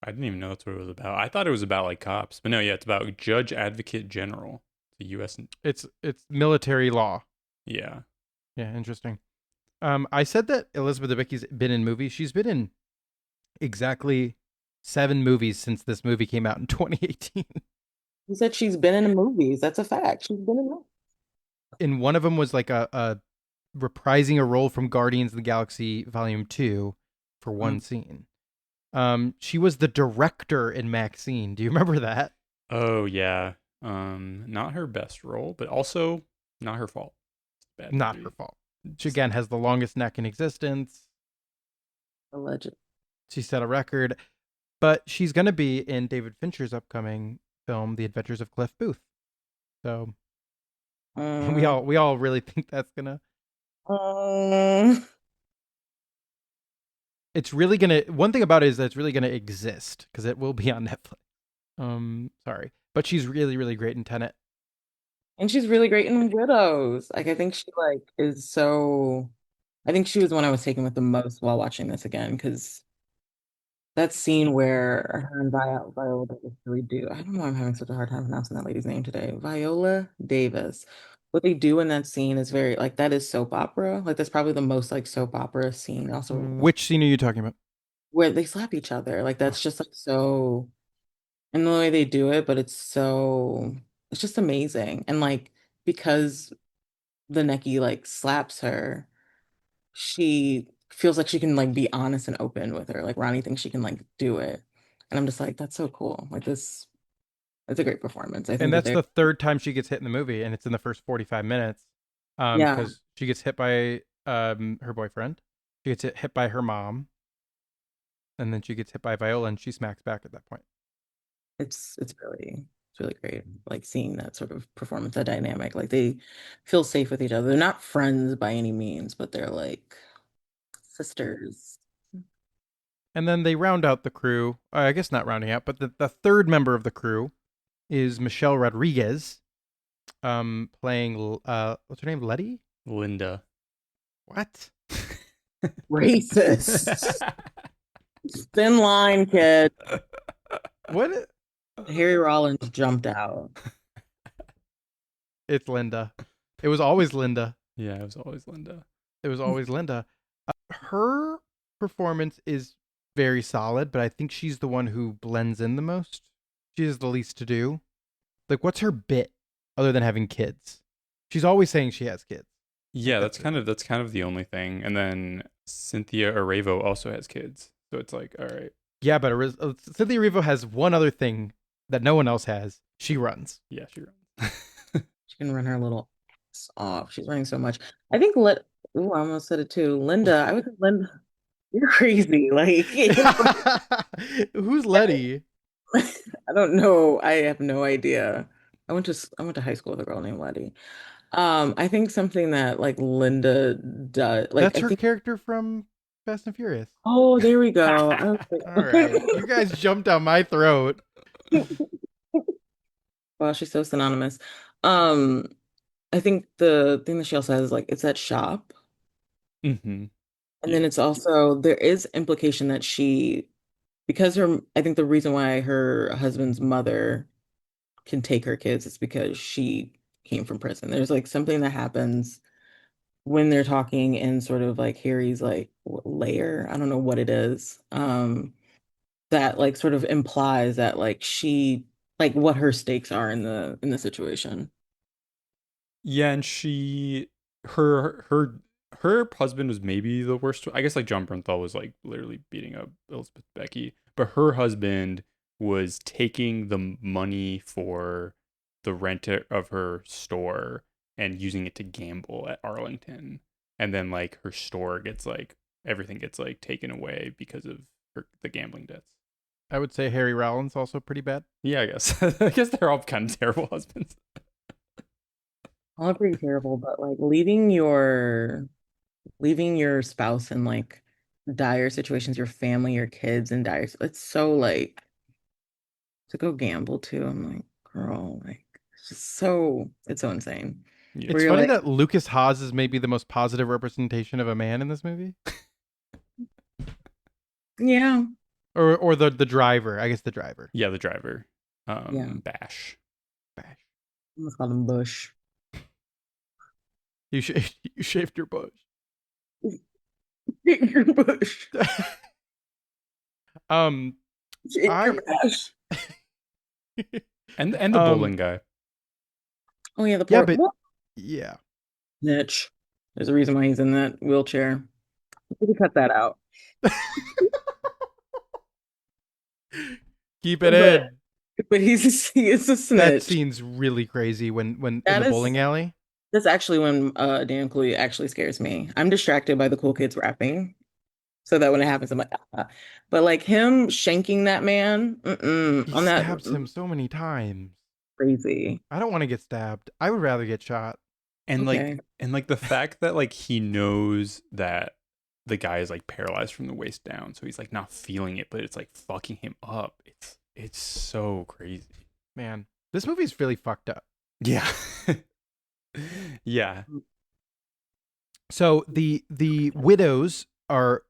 I didn't even know that's what it was about. I thought it was about like cops, but no, yeah, it's about Judge Advocate General, the U.S. It's military law. Yeah. Yeah, interesting. I said that Elizabeth Debicki's been in movies. She's been in exactly 7 movies since this movie came out in 2018. He said she's been in the movies. That's a fact. She's been in movies. And one of them was like a reprising a role from Guardians of the Galaxy Volume 2 for one scene. She was the director in Maxine. Do you remember that? Oh yeah. Not her best role, but also not her fault. Bad Not movie. her fault. She again has the longest neck in existence. Alleged. She set a record, but she's going to be in David Fincher's upcoming film, The Adventures of Cliff Booth. So we all really think that's gonna. It's really gonna. One thing about it is that it's really gonna exist because it will be on Netflix. Sorry, but she's really, really great in Tenet. And she's really great in Widows. Like I think she like is so I think she was the one I was taken with the most while watching this again because that scene where her and Viola Davis really do. I don't know why I'm having such a hard time pronouncing that lady's name today. Viola Davis. What they do in that scene is very like that is soap opera. Like that's probably the most like soap opera scene. Also Which scene are you talking about? where they slap each other. Like that's just like so and the way they do it, but it's just amazing. And like because the Necky like slaps her, she feels like she can like be honest and open with her. Like Ronnie thinks she can like do it. And I'm just like, that's so cool. Like this, it's a great performance. I And think that that's they're the third time she gets hit in the movie, and it's in the first 45 minutes. yeah. Because she gets hit by her boyfriend. She gets hit by her mom, and then she gets hit by Viola, and she smacks back at that point. It's really great. Like seeing that sort of performance, that dynamic. Like they feel safe with each other. They're not friends by any means, but they're like sisters. And then they round out the crew. I guess not rounding out, but the third member of the crew is Michelle Rodriguez, playing what's her name? Letty? Linda. What? Racist. Thin line, kid. What? Harry Rollins jumped out. It's Linda. It was always Linda. Yeah, it was always Linda. It was always Linda. Her performance is very solid, but I think she's the one who blends in the most. She has the least to do. Like, what's her bit other than having kids? She's always saying she has kids. Yeah, that's kind of the only thing. And then Cynthia Erivo also has kids, so it's like, all right. Yeah, but Cynthia Erivo has one other thing that no one else has. She runs. Yeah, she runs. She can run her little ass off. She's running so much. I think ooh, I almost said it too. Linda. I would think Linda. You're crazy. Like Who's Letty? I don't know. I have no idea. I went to high school with a girl named Letty. I think something that like Linda does, like That's I her think. character from Fast and Furious. Oh, there we go. I was All right, you guys jumped down my throat. well, she's so synonymous. Um, I think the thing that she also has is like it's that shop, Mm-hmm. and Yeah. then it's also there is implication that because I think the reason why her husband's mother can take her kids is because she came from prison. There's like something that happens when they're talking in sort of like Harry's like layer. I don't know what it is. That like sort of implies that like she like what her stakes are in the situation. Yeah, and her husband was maybe the worst. I guess like John Bernthal was like literally beating up Elizabeth Becky, but her husband was taking the money for the rent of her store and using it to gamble at Arlington, and then like her store gets like everything gets like taken away because of the gambling debts. I would say Harry Rollins also pretty bad. Yeah, I guess I guess they're all kind of terrible husbands. All pretty terrible, but like leaving your spouse in like dire situations, your family, your kids in dire, it's so like to go gamble too. I'm like, girl, like it's so insane. Yeah. Where It's you're funny like, that Lucas Haas is maybe the most positive representation of a man in this movie, yeah, or the driver. I guess the driver. Yeah, the driver. Yeah. Bash. Bash. I almost called him Bush. You you shaved your bush. Your Bush. Um, Your I Bash. And the bowling guy. Oh yeah, the yeah, poor but yeah. Mitch. There's a reason why he's in that wheelchair. We could cut that out. Keep it But in. he is a That snitch. scene's really crazy when in That the is- bowling alley. That's actually when Dan Cooley actually scares me. I'm distracted by the cool kids rapping. So that when it happens, I'm like, ah. But like him shanking that man, He on that stabs him so many times. crazy. I don't want to get stabbed. I would rather get shot. And Okay. like the fact that like he knows that the guy is like paralyzed from the waist down, so he's like not feeling it, but it's like fucking him up. It's so crazy. Man, this movie's really fucked up. Yeah. Yeah. So the widows are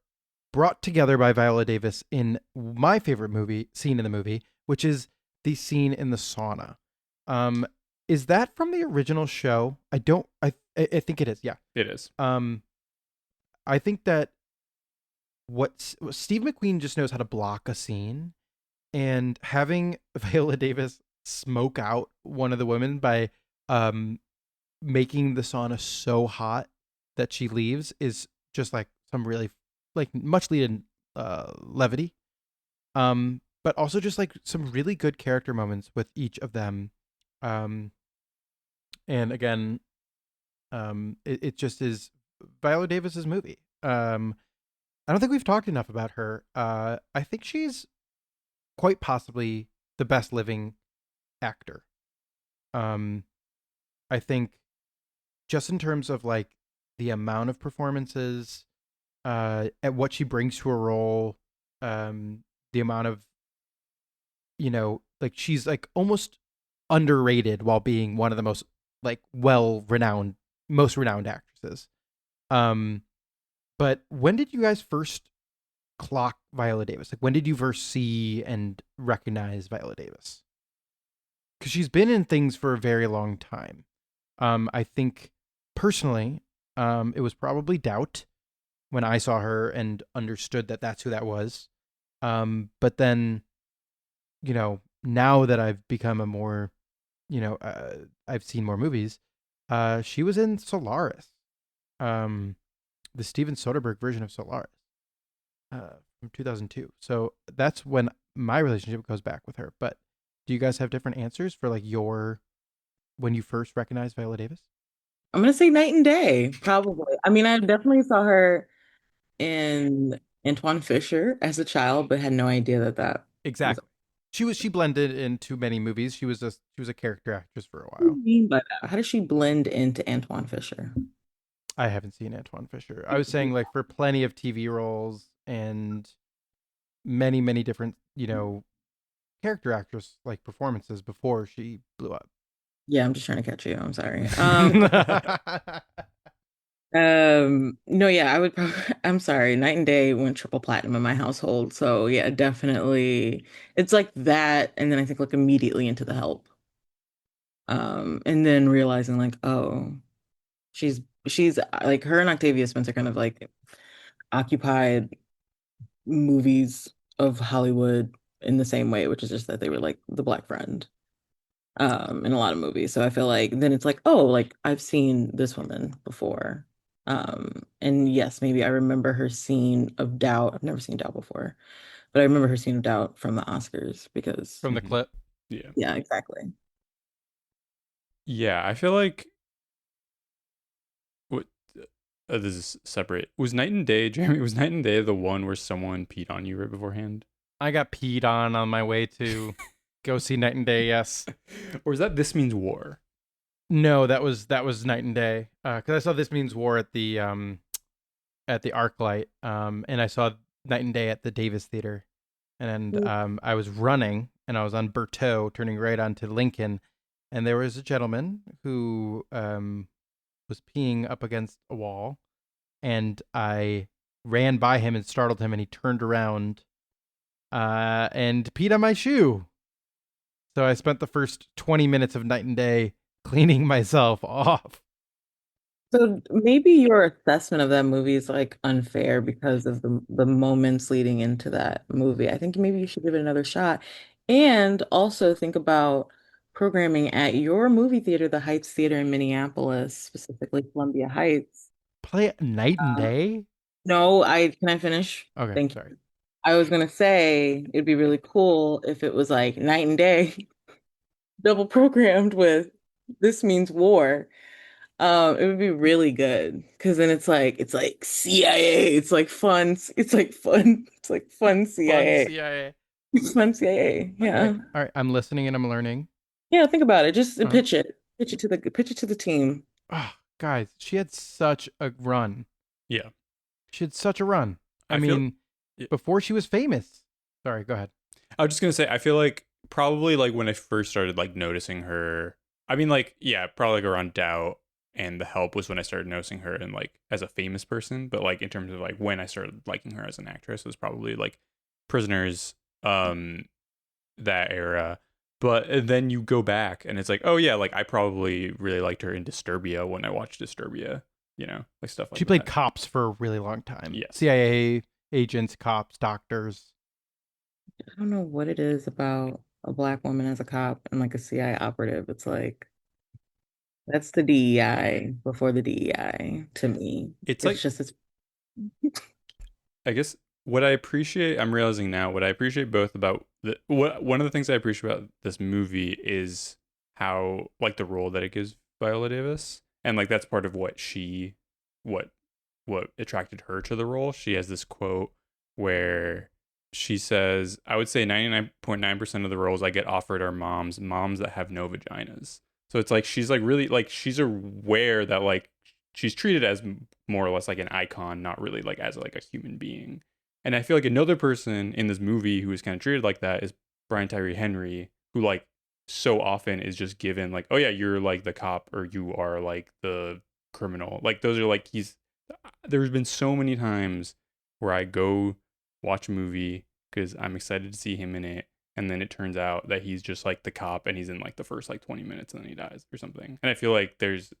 brought together by Viola Davis in my favorite scene in the movie, which is the scene in the sauna. Is that from the original show? I think it is. Yeah. It is. I think that what Steve McQueen just knows how to block a scene, and having Viola Davis smoke out one of the women by making the sauna so hot that she leaves is just like some really like much needed levity. But also just like some really good character moments with each of them. And again, it just is Viola Davis's movie. I don't think we've talked enough about her. I think she's quite possibly the best living actor. Um, I think just in terms of like the amount of performances, at what she brings to a role, the amount of, like she's like almost underrated while being one of the most like most renowned actresses. Um, but when did you guys first clock Viola Davis? Like when did you first see and recognize Viola Davis? Because she's been in things for a very long time. I think personally, it was probably Doubt when I saw her and understood that that's who that was. But then, now that I've become a more, I've seen more movies. She was in Solaris, um, the Steven Soderbergh version of Solaris, from 2002. So that's when my relationship goes back with her. But do you guys have different answers for like when you first recognized Viola Davis? I'm gonna say Night and Day, probably. I mean, I definitely saw her in Antoine Fisher as a child, but had no idea that that was. Exactly. She blended into many movies. She was a character actress for a What do while. you mean by that? How does she blend into Antoine Fisher? I haven't seen Antoine Fisher. I was saying like for plenty of TV roles and many, many different, character actress like performances before she blew up. Yeah, I'm just trying to catch you. I'm sorry. I No, yeah, I would probably, I'm sorry. Night and Day went triple platinum in my household. So yeah, definitely. It's like that. And then I think like immediately into The Help. And then realizing like, oh, she's like her and Octavia Spencer kind of like occupied movies of Hollywood in the same way, which is just that they were like the black friend in a lot of movies. So I feel like then it's like, oh, like I've seen this woman before. And yes, maybe I remember her scene of Doubt. I've never seen Doubt before, but I remember her scene of Doubt from the Oscars because From the Mhm. clip. Yeah. yeah, exactly. Yeah, I feel like what this is separate. Was Night and Day, Jeremy, was Night and Day the one where someone peed on you right beforehand? I got peed on my way to go see Night and Day. Yes. Or is that This Means War? No, that was Night and Day. Because I saw This Means War at the ArcLight, and I saw Night and Day at the Davis Theater, and I was running and I was on Berteau turning right onto Lincoln, and there was a gentleman who was peeing up against a wall, and I ran by him and startled him, and he turned around and peed on my shoe. So I spent the first 20 minutes of Night and Day cleaning myself off. So maybe your assessment of that movie is like unfair because of the moments leading into that movie. I think maybe you should give it another shot. And also think about programming at your movie theater, the Heights Theater in Minneapolis, specifically Columbia Heights. Play it Night and Um, Day? no, I can I finish? Okay, Thank sorry. you. I was gonna say it'd be really cool if it was like night and day, double programmed with This Means War. It would be really good because then it's like CIA. It's like fun Fun CIA. CIA. It's fun CIA. Okay. Yeah. All right. I'm listening and I'm learning. Yeah, think about it. Just Uh, pitch it. Pitch it to the team. oh, guys, she had such a run. Yeah. She had such a run. I I feel- mean, yeah. before she was famous. Sorry, go ahead. I was just gonna say, I feel like probably like when I first started like noticing her, I mean like, yeah, probably like around Doubt and The Help was when I started noticing her and like as a famous person, but like in terms of like when I started liking her as an actress was probably like Prisoners, that era. But then you go back and it's like, oh yeah, like I probably really liked her in Disturbia when I watched Disturbia, like stuff like She played that. cops for a really long time. Yes. CIA agents, cops, doctors. I don't know what it is about a black woman as a cop and like a CIA operative. It's like that's the DEI before the DEI to me. It's It's like, just it's I guess I'm realizing now, what I appreciate both about one of the things I appreciate about this movie is how, like, the role that it gives Viola Davis. And, like, that's part of what what attracted her to the role. She has this quote where she says, I would say 99.9% of the roles I get offered are moms that have no vaginas. So it's like she's like really like she's aware that like she's treated as more or less like an icon, not really like as like a human being. And I feel like another person in this movie who is kind of treated like that is Brian Tyree Henry, who like so often is just given like, oh yeah, you're like the cop or you are like the criminal. Like those are like there's been so many times where I go watch a movie because I'm excited to see him in it, and then it turns out that he's just like the cop and he's in like the first like 20 minutes and then he dies or something. And I feel like there's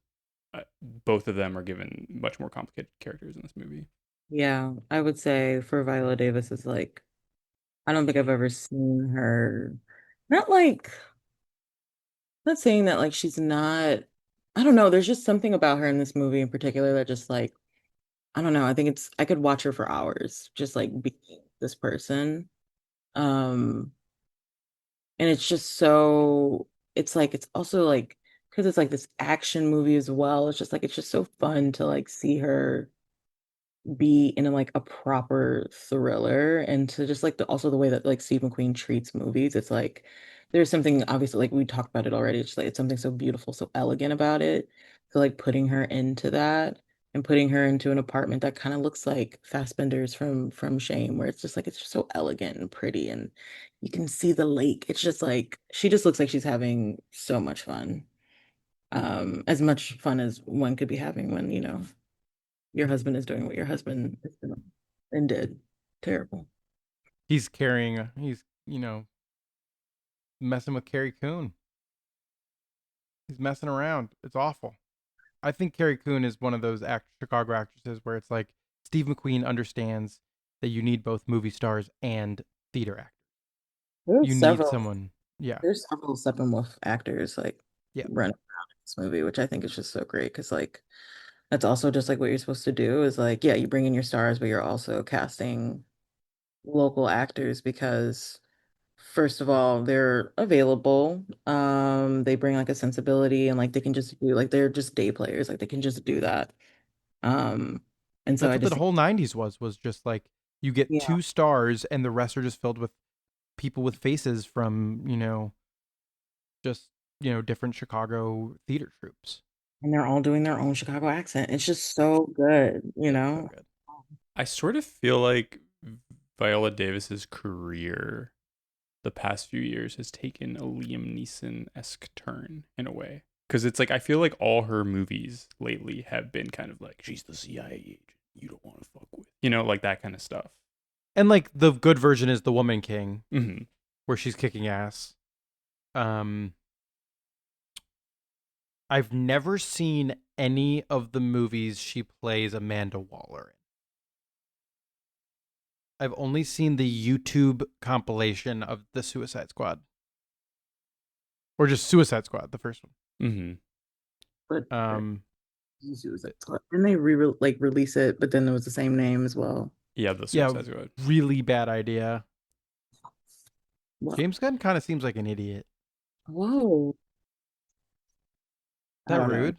both of them are given much more complicated characters in this movie. Yeah, I would say for Viola Davis is like, I don't think I've ever seen her, not like, not saying that like she's not, I don't know, there's just something about her in this movie in particular that just like, I don't know, I think I could watch her for hours, just like being this person. Um, and it's just so, it's like, it's also like, because it's like this action movie as well. It's just like, it's just so fun to like see her be in like a proper thriller, and to just like also the way that like Steve McQueen treats movies. It's like there's something obviously like we talked about it already. It's like it's something so beautiful, so elegant about it. So like putting her into that and putting her into an apartment that kind of looks like Fassbender's from Shame, where it's just like it's just so elegant and pretty, and you can see the lake. It's just like she just looks like she's having so much fun. As much fun as one could be having when, your husband is doing what your husband is doing and did. Terrible. He's carrying. He's messing with Carrie Coon. He's messing around. It's awful. I think Carrie Coon is one of those Chicago actresses where it's like Steve McQueen understands that you need both movie stars and theater actors. There's You need several someone. Yeah. there's several Steppenwolf actors like Yeah. running around in this movie, which I think is just so great because like that's also just like what you're supposed to do is like, yeah, you bring in your stars, but you're also casting local actors because first of all, they're available. They bring like a sensibility and like they can just do like they're just day players, like they can just do that. Um, and so That's I what just the think, whole 90s was just like you get yeah, two stars and the rest are just filled with people with faces from, just, different Chicago theater troupes. and they're all doing their own Chicago accent. It's just so good, you It's so know? good. I sort of feel like Viola Davis's career the past few years has taken a Liam Neeson-esque turn in a way. Because it's like, I feel like all her movies lately have been kind of like, she's the CIA agent you don't want to fuck with. Like that kind of stuff. And like the good version is The Woman King, Mm-hmm. where she's kicking ass. I've never seen any of the movies she plays Amanda Waller in. I've only seen the YouTube compilation of the Suicide Squad. Or just Suicide Squad, the first one. Mm-hmm. But Um didn't they release it, but then it was the same name as well. Yeah, the yeah, Suicide Squad. really bad idea. What? James Gunn kind of seems like an idiot. Whoa. Is I that don't know. rude?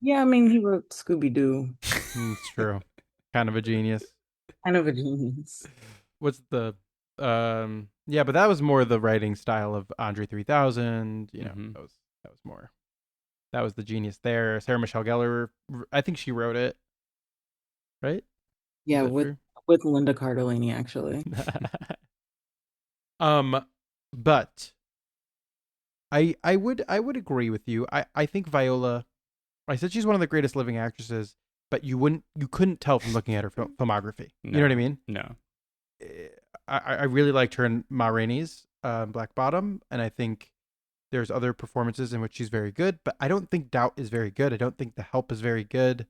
Yeah, I mean, he wrote Scooby-Doo. It's true. Kind of a genius. Kind of a genius. What's the yeah, but that was more the writing style of Andre 3000, Mhm. that was more. That was the genius there. Sarah Michelle Gellar, I think she wrote it, right? Yeah, Is that with true? with Linda Cardellini, actually. um but I would agree with you. I think Viola, I said she's one of the greatest living actresses, but you couldn't tell from looking at her filmography. You know what I mean? No. I really liked her in Ma Rainey's Black Bottom, and I think there's other performances in which she's very good, but I don't think Doubt is very good. I don't think The Help is very good.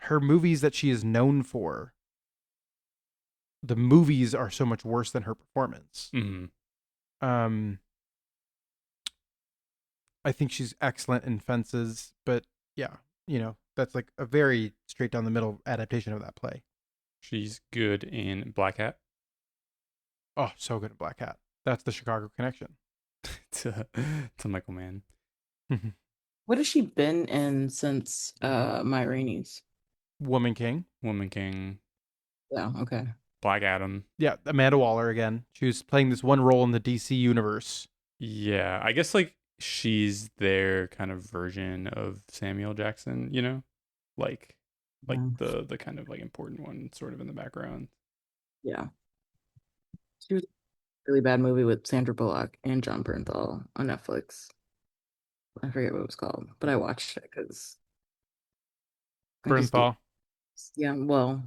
Her movies that she is known for, the movies are so much worse than her performance. Mm-hmm. I think she's excellent in Fences, but yeah, that's like a very straight down the middle adaptation of that play. She's good in Black Hat. Oh, so good at Black Hat. That's the Chicago connection. to Michael Mann. What has she been in since My Rainey's? Woman King. Woman King, Yeah, okay. Black Adam. Yeah, Amanda Waller again. She was playing this one role in the DC universe. Yeah, I guess like she's their kind of version of Samuel Jackson, you know? Like Yeah. the kind of like important one sort of in the background. Yeah. She was in a really bad movie with Sandra Bullock and John Bernthal on Netflix. I forget what it was called, but I watched it because I just don't. Bernthal. Yeah, well,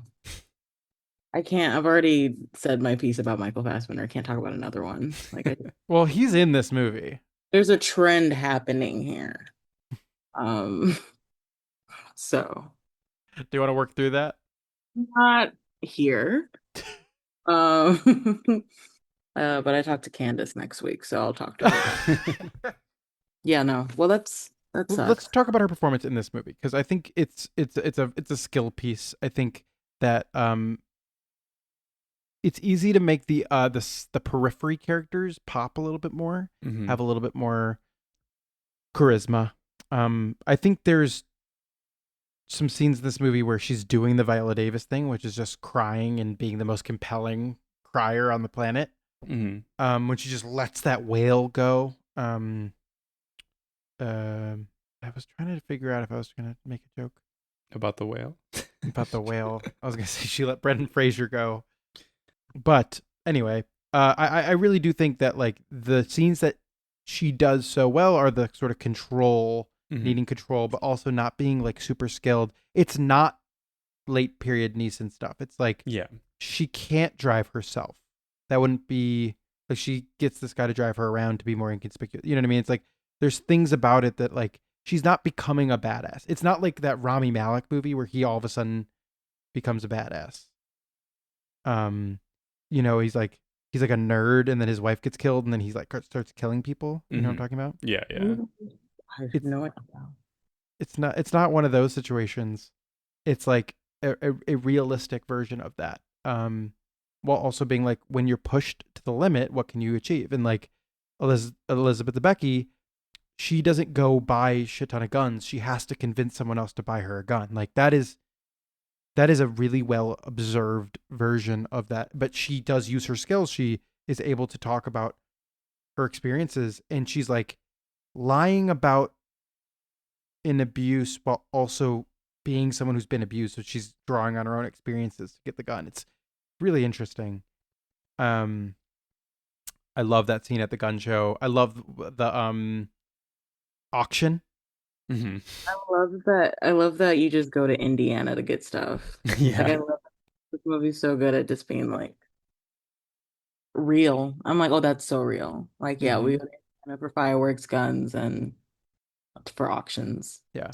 I can't. I've already said my piece about Michael Fassbender. I can't talk about another one. Well, he's in this movie. There's a trend happening here. Um, so Do you want to work through that? not here. But I talked to Candace next week, so I'll talk to her. Yeah, no. Well, that Well, sucks. let's talk about her performance in this movie because I think it's a skill piece. I think that it's easy to make the periphery characters pop a little bit more, Mhm. have a little bit more charisma. I think there's some scenes in this movie where she's doing the Viola Davis thing, which is just crying and being the most compelling crier on the planet. Mhm. When she just lets that wail go. I was trying to figure out if I was going to make a joke About the whale. about the whale. I was going to say she let Brendan Fraser go. But anyway, I really do think that like the scenes that she does so well are the sort of control, Mhm. needing control, but also not being like super skilled. It's not late period Neeson stuff. It's like Yeah. she can't drive herself. That wouldn't be like she gets this guy to drive her around to be more inconspicuous. You know what I mean? It's like there's things about it that like she's not becoming a badass. It's not like that Rami Malek movie where he all of a sudden becomes a badass. He's like a nerd and then his wife gets killed and then he's like starts killing people. You know what I'm Mhm. talking about? Yeah, yeah. I have It's- no idea. It's not one of those situations. It's like a realistic version of that. While also being like when you're pushed to the limit, what can you achieve? And like Elizabeth Debicki, she doesn't go buy a shit ton of guns. She has to convince someone else to buy her a gun. Like that is a really well observed version of that. But she does use her skills. She is able to talk about her experiences and she's like lying about an abuse while also being someone who's been abused. So she's drawing on her own experiences to get the gun. It's really interesting. I love that scene at the gun show. I love the auction. Mhm. I love that you just go to Indiana to get stuff. Like I Yeah. love this movie's so good at just being like real. I'm like, oh, that's so real. Like, yeah, we go to Indiana for fireworks, guns, and for auctions. Yeah.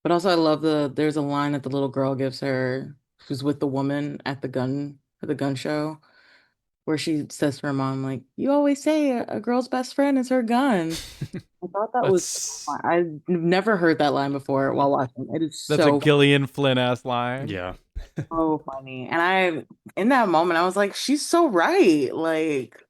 But also, I love there's a line that the little girl gives her, who's with the woman at the gun show, where she says to her mom, like, "You always say a girl's best friend is her gun." I thought that was That's I've never heard that line before while watching. It is that's a so Gillian Flynn ass line. Yeah. so funny. And in that moment, I was like, she's so right. Like,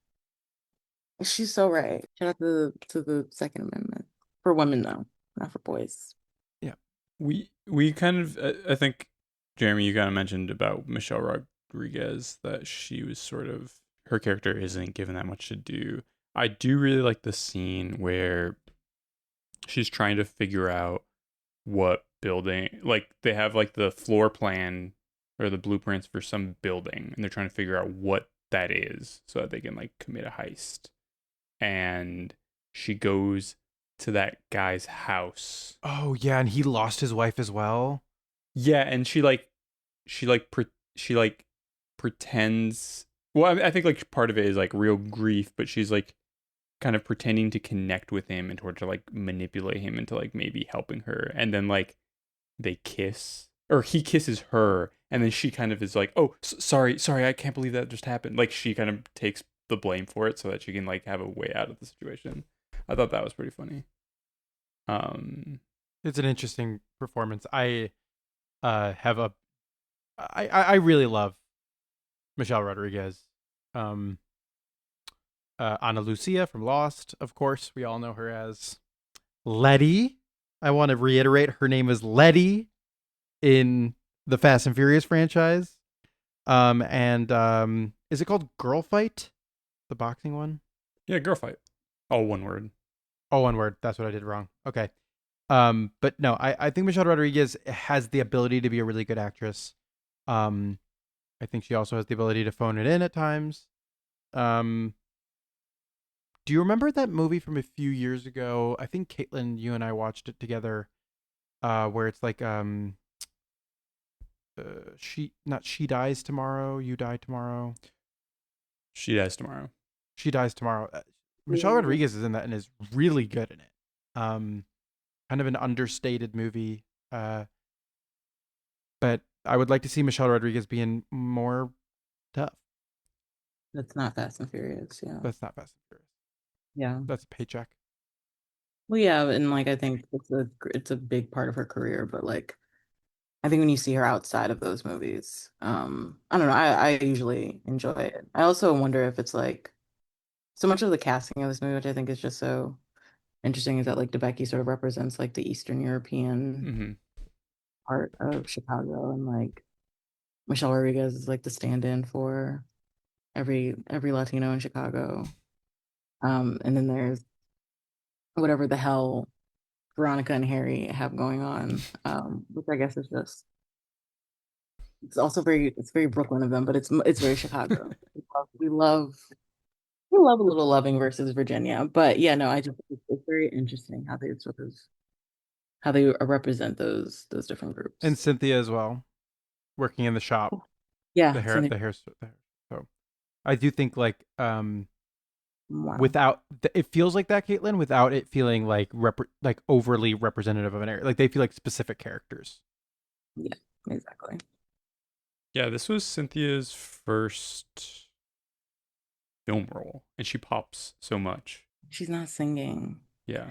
she's so right. Shout out to the Second Amendment for women, though, not for boys. Yeah. We kind of I think Jeremy, you kind of mentioned about Michelle Rodriguez that she was sort of her character isn't given that much to do. I do really like the scene where she's trying to figure out what building, like they have like the floor plan or the blueprints for some building and they're trying to figure out what that is so that they can like commit a heist. And she goes to that guy's house. Oh yeah, and he lost his wife as well. Yeah, and she pretends. Well, I think like part of it is like real grief, but she's like kind of pretending to connect with him in order to like manipulate him into like maybe helping her. And then like they kiss, or he kisses her, and then she kind of is like, "Oh, sorry, I can't believe that just happened." Like she kind of takes the blame for it so that she can like have a way out of the situation. I thought that was pretty funny. It's an interesting performance. I really love Michelle Rodriguez. Ana Lucia from Lost, of course, we all know her as Letty. I want to reiterate her name is Letty in the Fast and Furious franchise. Is it called Girl Fight? The boxing one? Yeah, girl fight. All one word. Oh, one word. That's what I did wrong. Okay. But no, I think Michelle Rodriguez has the ability to be a really good actress. I think she also has the ability to phone it in at times. Do you remember that movie from a few years ago? I think Caitlin, you and I watched it together. Where it's like she dies tomorrow, you die tomorrow. She dies tomorrow. She dies tomorrow. Michelle Rodriguez is in that and is really good in it. Kind of an understated movie. But I would like to see Michelle Rodriguez being more tough. That's not Fast and Furious. Yeah. That's not Fast and Furious. Yeah. That's a paycheck. Well, yeah, and like I think it's a big part of her career, but like I think when you see her outside of those movies, I don't know, I usually enjoy it. I also wonder if it's like so much of the casting of this movie, which I think is just so interesting, is that like DeBecky sort of represents like the Eastern European Mm-hmm. part of Chicago, and like Michelle Rodriguez is like the stand-in for every Latino in Chicago. And then there's whatever the hell Veronica and Harry have going on, which I guess is just it's also it's very Brooklyn of them, but it's very Chicago. We love we love a little loving versus Virginia, but yeah, no, I just it's very interesting how they sort of how they represent those different And groups. Cynthia as well, working in the shop. Yeah, The hair, so the hair. So I do think like wow, without it feels like that, Caitlin, without it feeling like like overly representative of an area. Like they feel like specific characters. yeah, exactly. Yeah, this was Cynthia's first film role, and she pops so much. She's not singing. Yeah.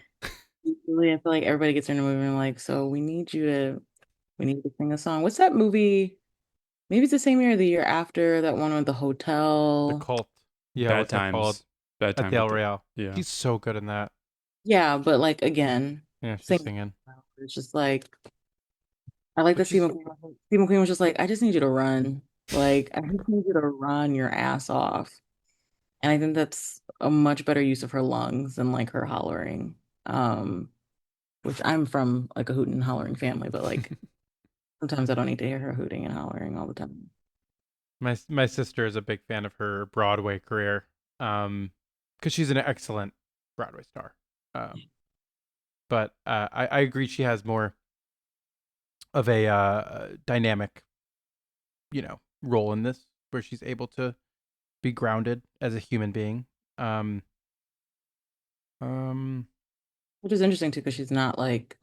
Usually, I feel like everybody gets in a movie and like, so we need to sing a song. What's that movie? Maybe it's the same year or the year after, that one with the The hotel. cult. Yeah, Bad what's that called? times. Bad At times the El at the Royale. yeah. She's so good in that. Yeah, but like again, Yeah, she's same. singing. It's just like I like But that she's Stephen Queen was just like, I just need you to run. Like, I just need you to run your ass off. And I think that's a much better use of her lungs than like her hollering. Um, which I'm from like a hooting and hollering family, but like sometimes I don't need to hear her hooting and hollering all the time. my sister is a big fan of her Broadway career. Because she's an excellent Broadway star. But I agree she has more of a dynamic, role in this where she's able to be grounded as a human being. Um, um, Which is interesting too, because she's not like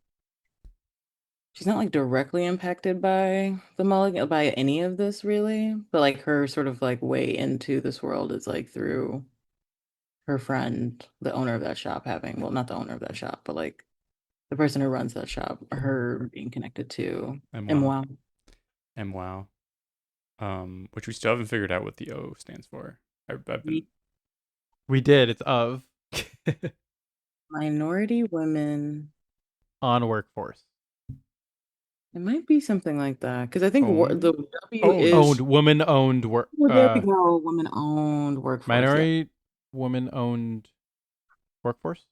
directly impacted by the mulligan by any of this really, but like her sort of like way into this world is like through her friend, the owner of that shop having, well, not the owner of that shop, but like the person who runs that shop, her being connected to And and wow. wow. And wow. Which we still haven't figured out what the O stands for. I've been we did. It's of Minority women. on workforce. It might be something like that. Because I think the Owned? W Owned. is Woman owned work. well, there we go, women owned workforce. Yeah. Minority woman owned workforce.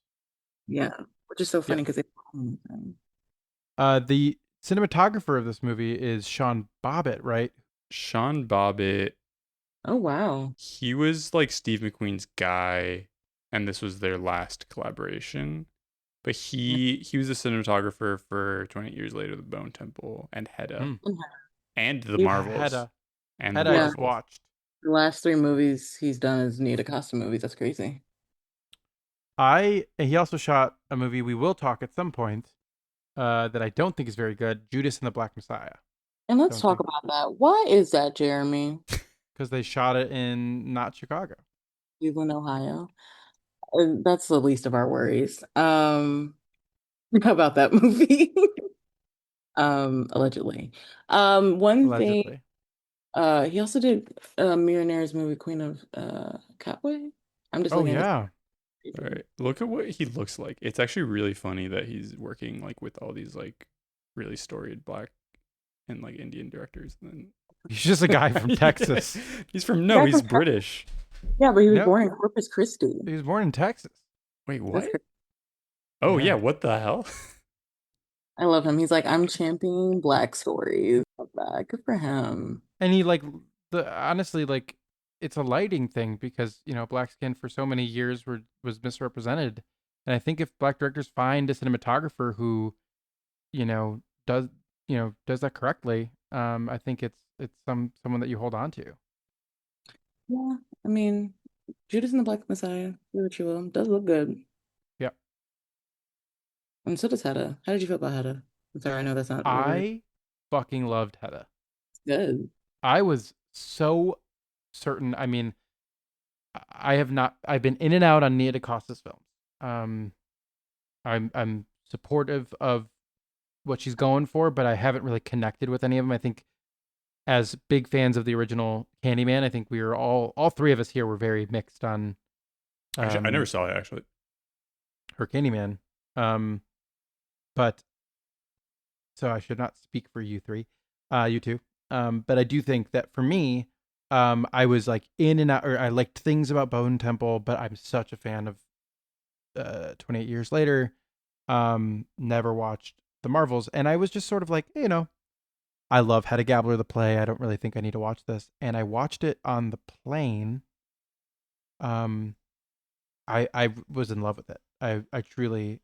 Yeah. Which is so Yeah. funny because they The cinematographer of this movie is Sean Bobbitt, right? Sean Bobbitt. oh wow. He was like Steve McQueen's guy, and this was their last collaboration. But he was a cinematographer for 28 Years Later, The Bone Temple, and Hedda, and The Yeah. Marvels, Hedda. and Hedda The I Yeah. just Marvels. watched. The last three movies he's done is Nia DaCosta movies. That's crazy. He also shot a movie we will talk at some point that I don't think is very good, Judas and the Black Messiah, And let's Don't talk think- about that. Why is that, Jeremy? because they shot it in not Chicago. Cleveland, Ohio. That's the least of our worries. How about that movie? Allegedly. One thing, Allegedly. he also did Millionaire's movie, Queen of Catway. I'm just Oh looking at yeah. All right, look at what he looks like. It's actually really funny that he's working like with all these like really storied black and like Indian directors. And then He's just a guy from Texas. He's British. Yeah, but he was No. born in Corpus Christi. He was born in Texas. Wait, That's what? crazy. Oh Yeah. yeah, what the hell? I love him. He's like, I'm championing Black stories. Love that. Good for him. And he honestly, like, it's a lighting thing because, black skin for so many years was misrepresented. And I think if Black directors find a cinematographer who, does that correctly, I think it's someone that you hold on to. Yeah, I mean, Judas and the Black Messiah, do what you will. Does look good. Yeah. And so does Hedda. How did you feel about Hedda? I'm sorry, I know that's not really I fucking loved Hedda. good. I was so certain. I mean, I've been in and out on Nia DaCosta's films. I'm supportive of what she's going for, but I haven't really connected with any of them. I think as big fans of the original Candyman, I think we were all three of us here were very mixed on Actually, I never saw it actually. her Candyman. But so I should not speak for you two. But I do think that for me, I was like in and out, or I liked things about Bone Temple, but I'm such a fan of 28 Years Later. Never watched the Marvels, and I was just sort of like, I love Hedda Gabler the play. I don't really think I need to watch this, and I watched it on the plane. I was in love with it. I truly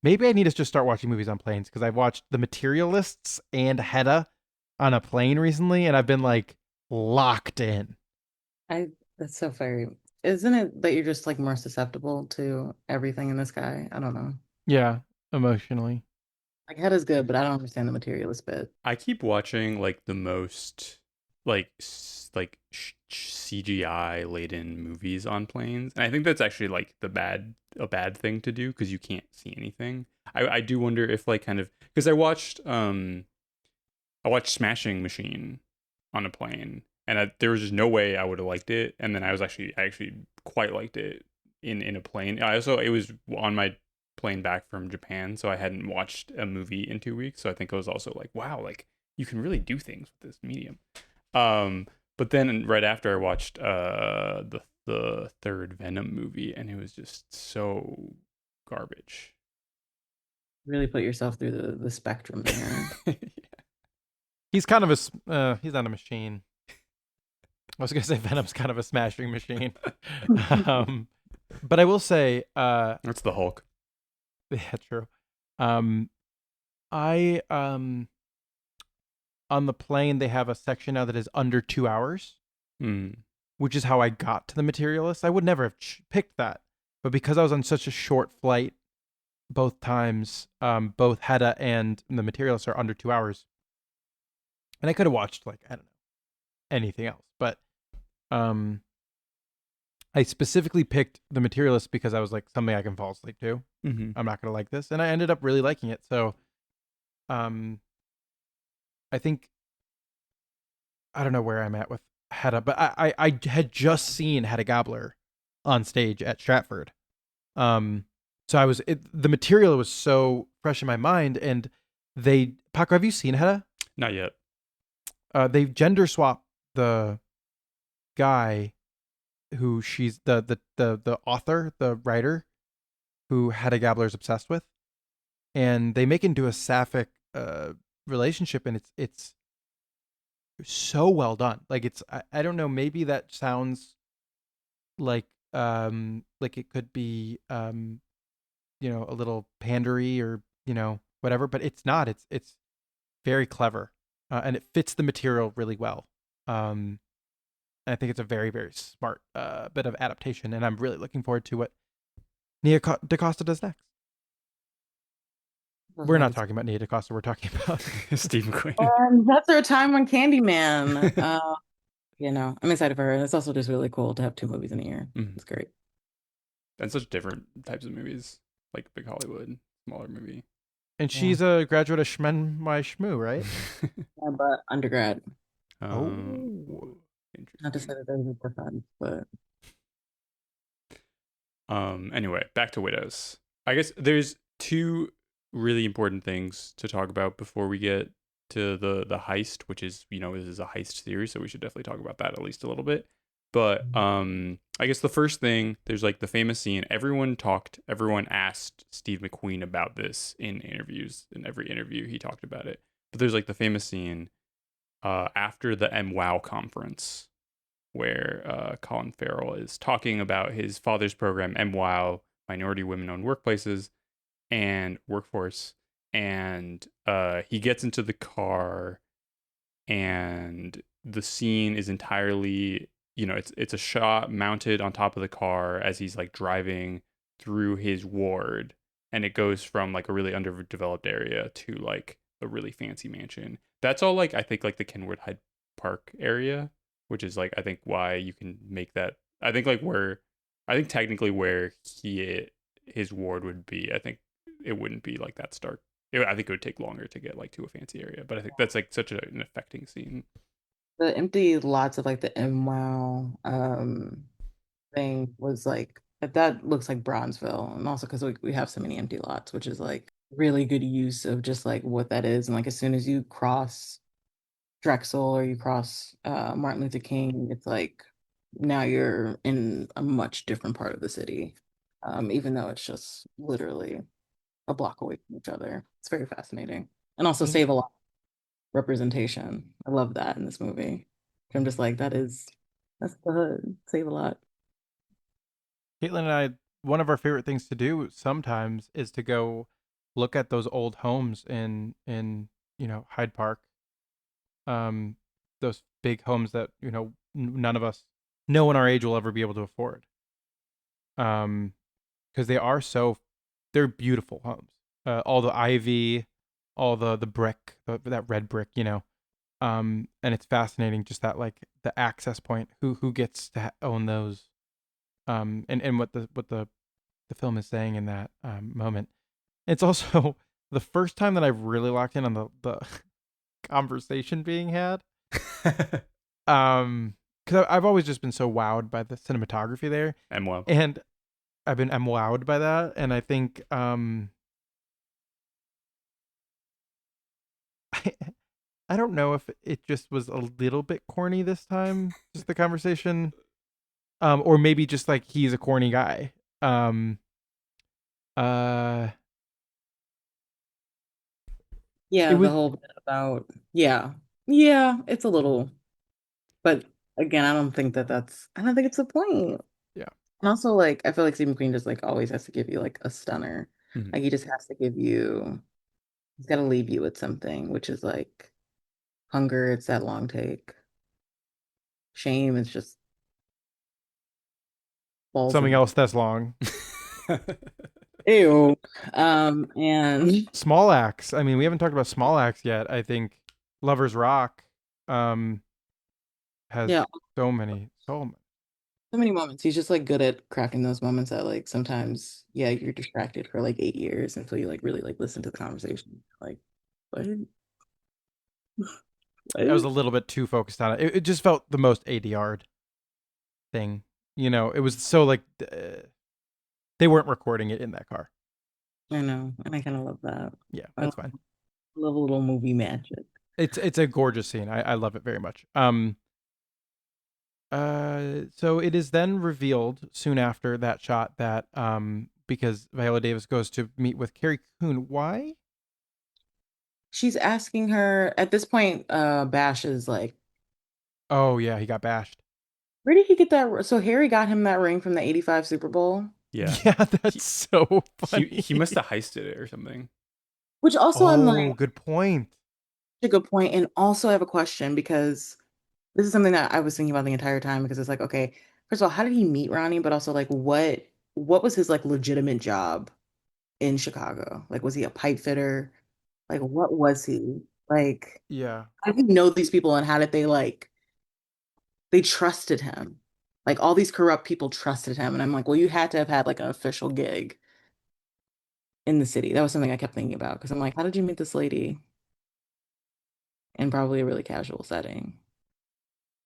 maybe I need to just start watching movies on planes because I've watched The Materialists and Hedda on a plane recently, and I've been like locked in. That's so fairy. Isn't it that you're just like more susceptible to everything in this guy? I don't know. Yeah, emotionally. Like Hedda's good, but I don't understand the materialist bit. I keep watching like the most like CGI laden movies on planes, and I think that's actually like a bad thing to do because you can't see anything. I do wonder if like kind of because I watched Smashing Machine on a plane, and there was just no way I would have liked it, and then I actually quite liked it in a plane. It was on my plane back from Japan, so I hadn't watched a movie in 2 weeks, so I think I was also like, wow, like you can really do things with this medium. But then right after I watched the third Venom movie, and it was just so garbage. Really put yourself through the spectrum there. He's kind of he's not a machine. I was gonna say Venom's kind of a smashing machine. But I will say, That's the Hulk. yeah, true. I on the plane they have a section now that is under 2 hours, which is how I got to The Materialist. I would never have picked that, but because I was on such a short flight, both times, both Hedda and The Materialist are under 2 hours, and I could have watched like I don't know anything else, but I specifically picked The Materialist because I was like something I can fall asleep to. Mm-hmm. I'm not gonna like this, and I ended up really liking it. So, I think I don't know where I'm at with Hedda, but I had just seen Hedda Gabler on stage at Stratford. So the material was so fresh in my mind, and Paco, have you seen Hedda? Not yet. They gender swap the guy who she's the author, the writer who Hedda Gabler is obsessed with, and they make it into a sapphic relationship, and it's so well done. Like I don't know, maybe that sounds like it could be a little pandery or whatever, but it's not. It's very clever, and it fits the material really well. And I think it's a very, very smart bit of adaptation, and I'm really looking forward to what Nia DaCosta does next. We're not talking about Nia DaCosta. We're talking about Stephen Quinn. That's our time on Candyman. I'm excited for her. And it's also just really cool to have 2 movies in a year. Mhm. It's great. And such different types of movies, like big Hollywood, smaller movie. And she's a graduate of Shmen My Shmoo, right? Yeah, but undergrad. Interesting. Not to say that there's a difference, but Anyway, back to Widows. I guess there's 2 really important things to talk about before we get to the heist, which is, this is a heist series, so we should definitely talk about that at least a little bit. But I guess the first thing, there's like the famous scene. Everyone asked Steve McQueen about this in interviews. In every interview, he talked about it. But there's like the famous scene after the MWOW conference where Colin Farrell is talking about his father's program, MWOW, Minority Women-Owned Workplaces and Workforce. And he gets into the car, and the scene is entirely, it's a shot mounted on top of the car as he's like driving through his ward, and it goes from like a really underdeveloped area to like a really fancy mansion. That's all like, I think, like the Kenwood Hyde Park area, which is like, I think why you can make that. I think technically where his ward would be, I think it wouldn't be like that stark. I think it would take longer to get like to a fancy area, but I think that's like such an affecting scene. The empty lots of like the MWOW thing was like that looks like Bronzeville, and also because we have so many empty lots, which is like really good use of just like what that is. And like as soon as you cross Drexel or you cross Martin Luther King, it's like now you're in a much different part of the city, even though it's just literally a block away from each other. It's very fascinating, and also save a lot representation. I love that in this movie. I'm just like, that's the hood. Save a lot. Caitlin and I, one of our favorite things to do sometimes is to go look at those old homes in Hyde Park. Those big homes that none of us, no one our age will ever be able to afford. Because they're beautiful homes. All the ivy, all the brick, that red brick, and it's fascinating just that like the access point, who gets to own those, and what the film is saying in that moment. It's also the first time that I've really locked in on the conversation being had. Because I've always just been so wowed by the cinematography there. MWOW. And I've been wowed by that, and I think I don't know if it just was a little bit corny this time, just the conversation, or maybe just like he's a corny guy. Yeah, It was the whole bit about yeah, it's a little, but again, I don't think it's the point. yeah. And also, like, I feel like Stephen Queen just like always has to give you like a stunner. Mhm. Like he just has to he's got to leave you with something, which is like hunger. It's that long take. Shame is just balls Something in. else that's long. Ew. And Small Axe. I mean, we haven't talked about Small Axe yet. I think Lovers Rock has yeah, so many. so many moments. He's just like good at crafting those moments that like sometimes, yeah, you're distracted for like 8 years until you like really like listen to the conversation. Like, what? I was a What? little bit too focused on it. It just felt the most ADR thing. It was so like they weren't recording it in that car. I know, and I kind of love that. Yeah, I that's fine. love a little movie magic. It's a gorgeous scene. I love it very much. So it is then revealed soon after that shot that because Viola Davis goes to meet with Carrie Coon. Why? She's asking her at this point, Bash is like, Oh yeah, he got bashed. where did he get that? So Harry got him that ring from the 85 Super Bowl, Yeah. Yeah, that's so funny. He must have heisted it or something. which also I'm Oh, like, good point. a good point. And also I have a question because this is something that I was thinking about the entire time because it's like, okay, first of all, how did he meet Ronnie? But also like what was his like legitimate job in Chicago? Like was he a pipe fitter? Like what was he? Like Yeah. how did he know these people and how did they trusted him? Like all these corrupt people trusted him. And I'm like, well, you had to have had like an official gig in the city. That was something I kept thinking about because I'm like, how did you meet this lady in probably a really casual setting?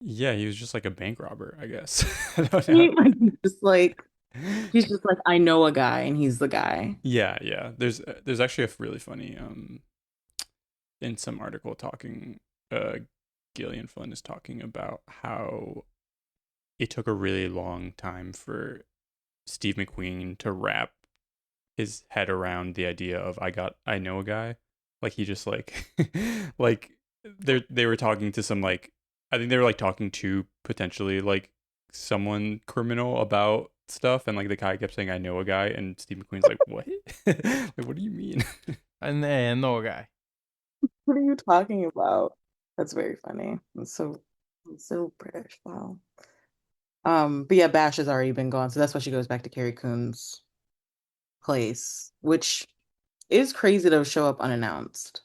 Yeah, he was just like a bank robber, I guess. I don't know. Just like he's just like, I know a guy and he's the guy. Yeah. There's actually a really funny in some article talking, Gillian Flynn is talking about how it took a really long time for Steve McQueen to wrap his head around the idea of I know a guy. Like he just like like they were talking to some like I think they were like talking to potentially like someone criminal about stuff, and like the guy kept saying I know a guy, and Steve McQueen's like what? Like what do you mean? And then no guy. What are you talking about? That's very funny. It's so British. Wow. But yeah, Bash has already been gone, so that's why she goes back to Carrie Coon's place, which is crazy to show up unannounced.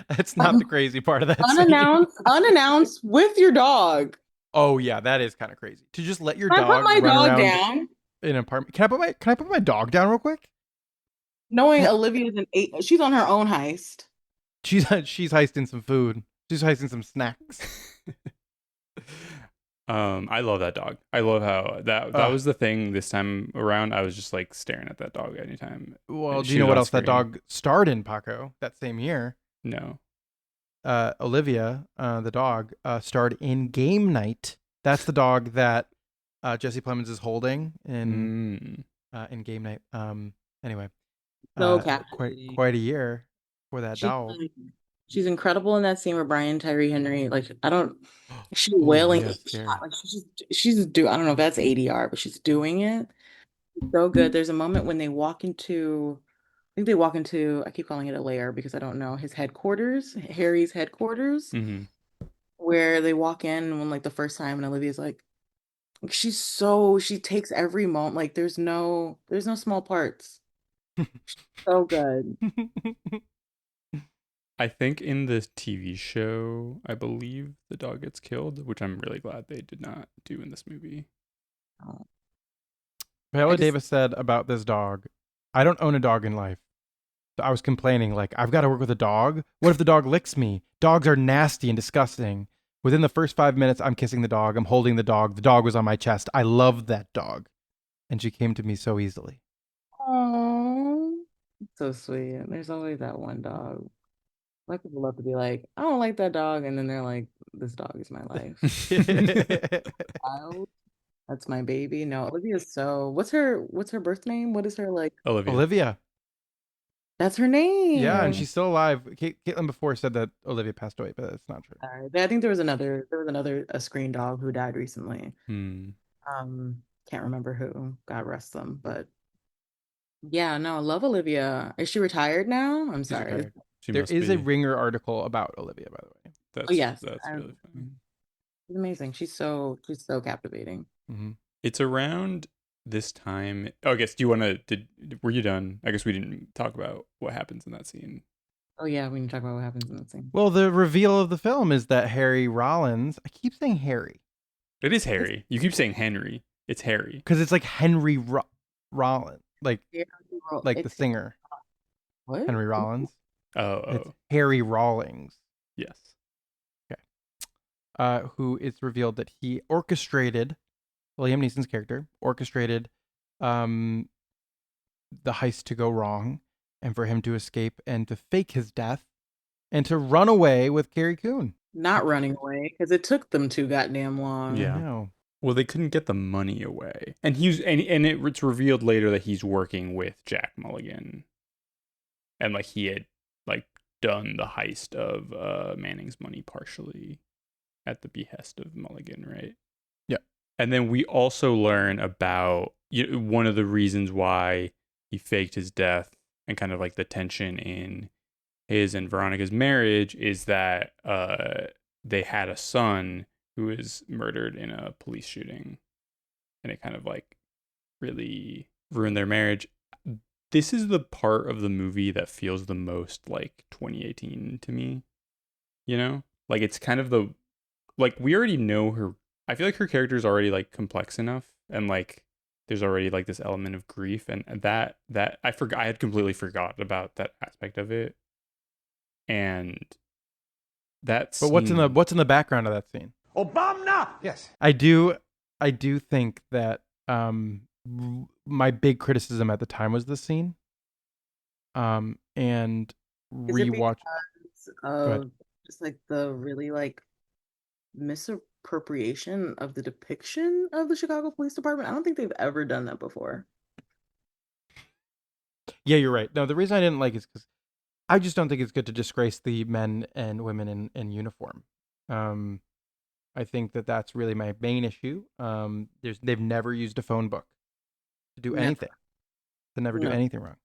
That's not the crazy part of that scene. Unannounced with your dog. Oh yeah, that is kind of crazy. To just let your Can I dog put my run dog around down? in an apartment. Can I put my dog down real quick? Knowing Olivia's she's on her own heist. She's heisting some food. She's heisting some snacks. I love that dog. I love how that was the thing this time around. I was just like staring at that dog anytime. Well, do you know what else that dog starred in, Paco, that same year? No. Olivia, the dog, starred in Game Night. That's the dog that Jesse Plemons is holding in Game Night. Anyway, So quite a year for that dog. She's incredible in that scene where Brian Tyree Henry, like she's wailing. Yeah, like she's I don't know if that's ADR, but she's doing it so good. There's a moment when they walk into, I think they walk into, I keep calling it a lair because I don't know, his headquarters, Harry's headquarters, where they walk in when like the first time, and Olivia's like, she takes every moment. Like there's no small parts. So good. I think in the TV show, I believe the dog gets killed, which I'm really glad they did not do in this movie. Viola Davis said about this dog, I don't own a dog in life. So I was complaining, like, I've got to work with a dog. What if the dog licks me? Dogs are nasty and disgusting. Within the first 5 minutes, I'm kissing the dog. I'm holding the dog. The dog was on my chest. I loved that dog. And she came to me so easily. Oh, so sweet. There's always that one dog. Like people love to be like, I don't like that dog, and then they're like, this dog is my life. Child, that's my baby. No, Olivia's so. What's her birth name? What is her like? Olivia. That's her name. Yeah, and she's still alive. Caitlyn before said that Olivia passed away, but that's not true. I think there was another a screen dog who died recently. Can't remember who. God rest them. But yeah, no, I love Olivia. Is she retired now? I'm sorry. Retired. There is a Ringer article about Olivia, by the way. Yes, that's really funny. She's amazing. She's so captivating. Mm-hmm. It's around this time. Oh, I guess. Do you want to? Were you done? I guess we didn't talk about what happens in that scene. Oh yeah, we can talk about what happens in that scene. Well, the reveal of the film is that Harry Rollins. I keep saying Harry. It is Harry. You keep saying Henry. It's Harry because it's like Henry Rollins, like the singer. What? Henry Rollins. Oh. It's Harry Rawlings. Yes. Okay. Who it's revealed that he orchestrated, Liam Neeson's character orchestrated, the heist to go wrong, and for him to escape and to fake his death, and to run away with Carrie Coon. Not running away because it took them too goddamn long. Yeah. Well, they couldn't get the money away, and it's revealed later that he's working with Jack Mulligan, and like he had like done the heist of Manning's money partially at the behest of Mulligan, right? Yeah. And then we also learn about one of the reasons why he faked his death and kind of like the tension in his and Veronica's marriage is that they had a son who was murdered in a police shooting, and it kind of like really ruined their marriage. This is the part of the movie that feels the most like 2018 to me, like it's kind of like we already know her. I feel like her character is already like complex enough, and like there's already like this element of grief, and that I had completely forgot about that aspect of it. And that's But what's in the background of that scene? Obama. Yes. I do think that my big criticism at the time was this scene. And Is it rewatch. because Go ahead. of just like the really like misappropriation of the depiction of the Chicago Police Department? I don't think they've ever done that before. Yeah, you're right. No, the reason I didn't like it is because I just don't think it's good to disgrace the men and women in uniform. Um, I think that that's really my main issue. They've never used a phone book to do Never. anything. To never do No, anything wrong,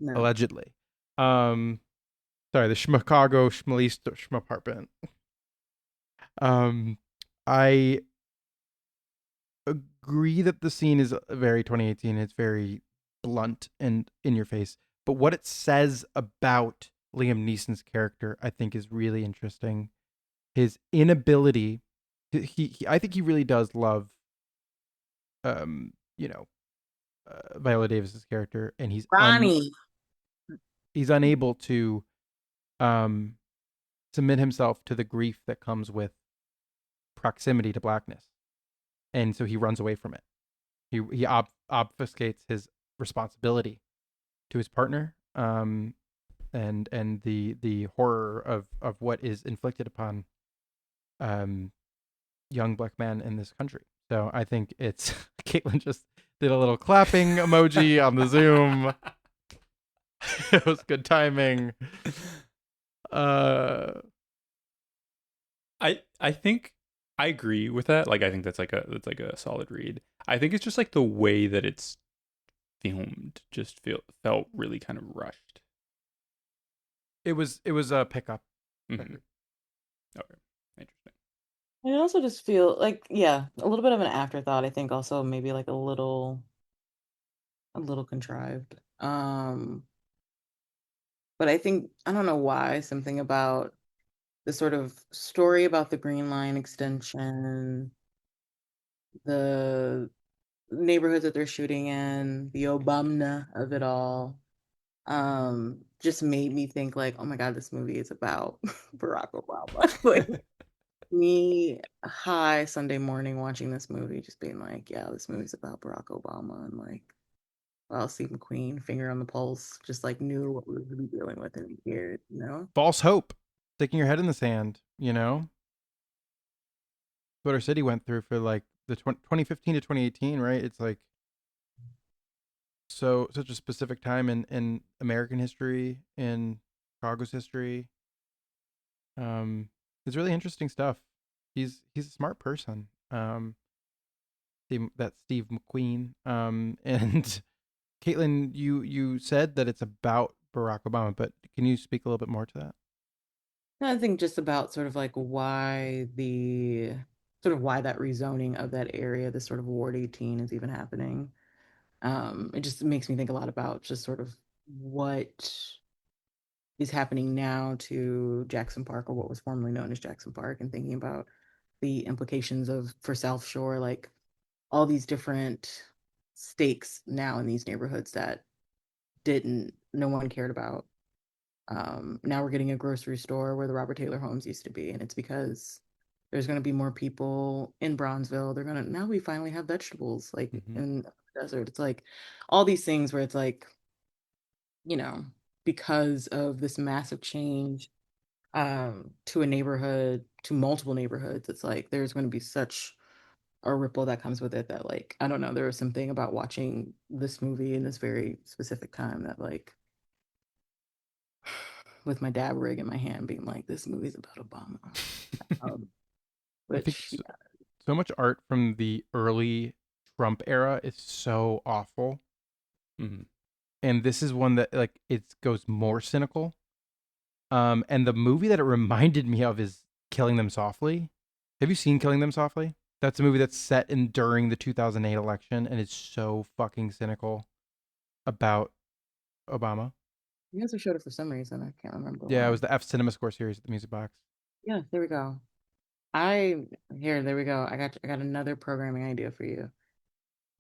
no. allegedly. Um, sorry, the Chicago Schmalice Schmapartment. I agree that the scene is very 2018. It's very blunt and in your face. But what it says about Liam Neeson's character, I think, is really interesting. His inability, I think he really does love, you know, Viola Davis's character, and Ronnie. he's unable to um, submit himself to the grief that comes with proximity to blackness, and so he runs away from it. He obfuscates his responsibility to his partner, and the horror of what is inflicted upon young black men in this country. So I think it's Caitlyn just did a little clapping emoji on the Zoom. It was good timing. I think I agree with that. Like I think that's like a solid read. I think it's just like the way that it's filmed just felt really kind of rushed. It was a pickup. Mm-hmm. Okay, interesting. I also just feel like, yeah, a little bit of an afterthought. I think also maybe like a little contrived. But I think I don't know why something about the sort of story about the Green Line extension, the neighborhoods that they're shooting in, the Obama of it all, just made me think like, oh my God, this movie is about Barack Obama. Like me high Sunday morning watching this movie, just being like, yeah, this movie's about Barack Obama, and like, well, Steve McQueen, finger on the pulse, just like knew what we were really dealing with in here, you know? False hope, sticking your head in the sand. You know what our city went through for like the 2015 to 2018, right? It's like such a specific time in American history, in Chicago's history. It's really interesting stuff. He's a smart person. That Steve McQueen. And Caitlin, you said that it's about Barack Obama, but can you speak a little bit more to that? I think just about sort of like why that rezoning of that area, this sort of Ward 18 is even happening. It just makes me think a lot about just sort of what is happening now to Jackson Park, or what was formerly known as Jackson Park, and thinking about the implications of for South Shore, like all these different stakes now in these neighborhoods that didn't no one cared about. Now we're getting a grocery store where the Robert Taylor homes used to be, and it's because there's going to be more people in Bronzeville. They're gonna now we finally have vegetables like in the desert. It's like all these things where it's like, you know, because of this massive change to a neighborhood, to multiple neighborhoods, it's like there's going to be such a ripple that comes with it that like I don't know, there was something about watching this movie in this very specific time that like with my dab rig in my hand being like this movie's about Obama. Um, I think which yeah, so much art from the early Trump era is so awful. Mm-hmm. And this is one that like it goes more cynical. And the movie that it reminded me of is Killing Them Softly. Have you seen Killing Them Softly? That's a movie that's set in during the 2008 election, and it's so fucking cynical about Obama. you guys have showed it for some reason. I can't remember Yeah, it why. was the F Cinema Score series at the Music Box. Yeah, there we go. I here, there we go. I got another programming idea for you.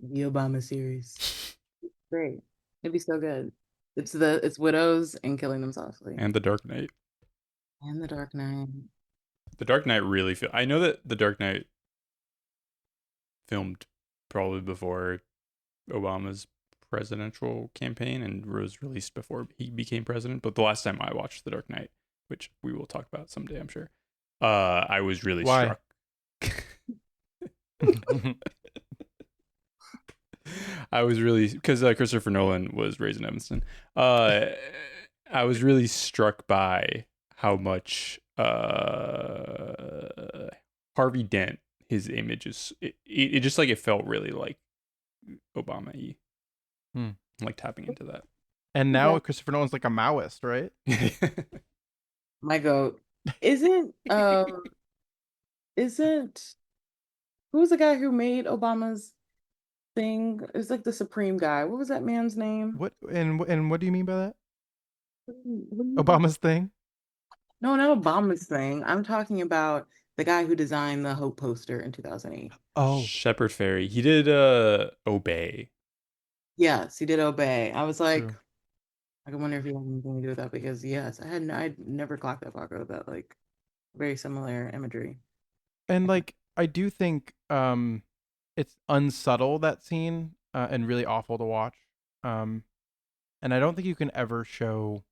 The Obama series. Great. It'd be so good. It's widows and killing them softly. And The Dark Knight. And the Dark Knight. The Dark Knight really feel. I know that The Dark Knight filmed probably before Obama's presidential campaign and was released before he became president. But the last time I watched The Dark Knight, which we will talk about someday, I'm sure, I was really Why? struck. I was really, because Christopher Nolan was raised in Evanston. I was really struck by how much Harvey Dent, his image is, it just like, it felt really like Obama-y. Like tapping into that. And now Christopher Nolan's like a Maoist, right? My goat. Isn't who was the guy who made Obama's thing? It was like the Supreme guy. What was that man's name? What and what do you mean by that? What- Obama's thing? No, not Obama's thing. I'm talking about the guy who designed the Hope poster in 2008. Oh, Shepard Fairey. He did Obey. Yes, he did Obey. I was like, True. I wonder if he had anything to do with that because yes, I'd never clocked that Paco, that like very similar imagery. And like I do think it's unsubtle, that scene, and really awful to watch. And I don't think you can ever show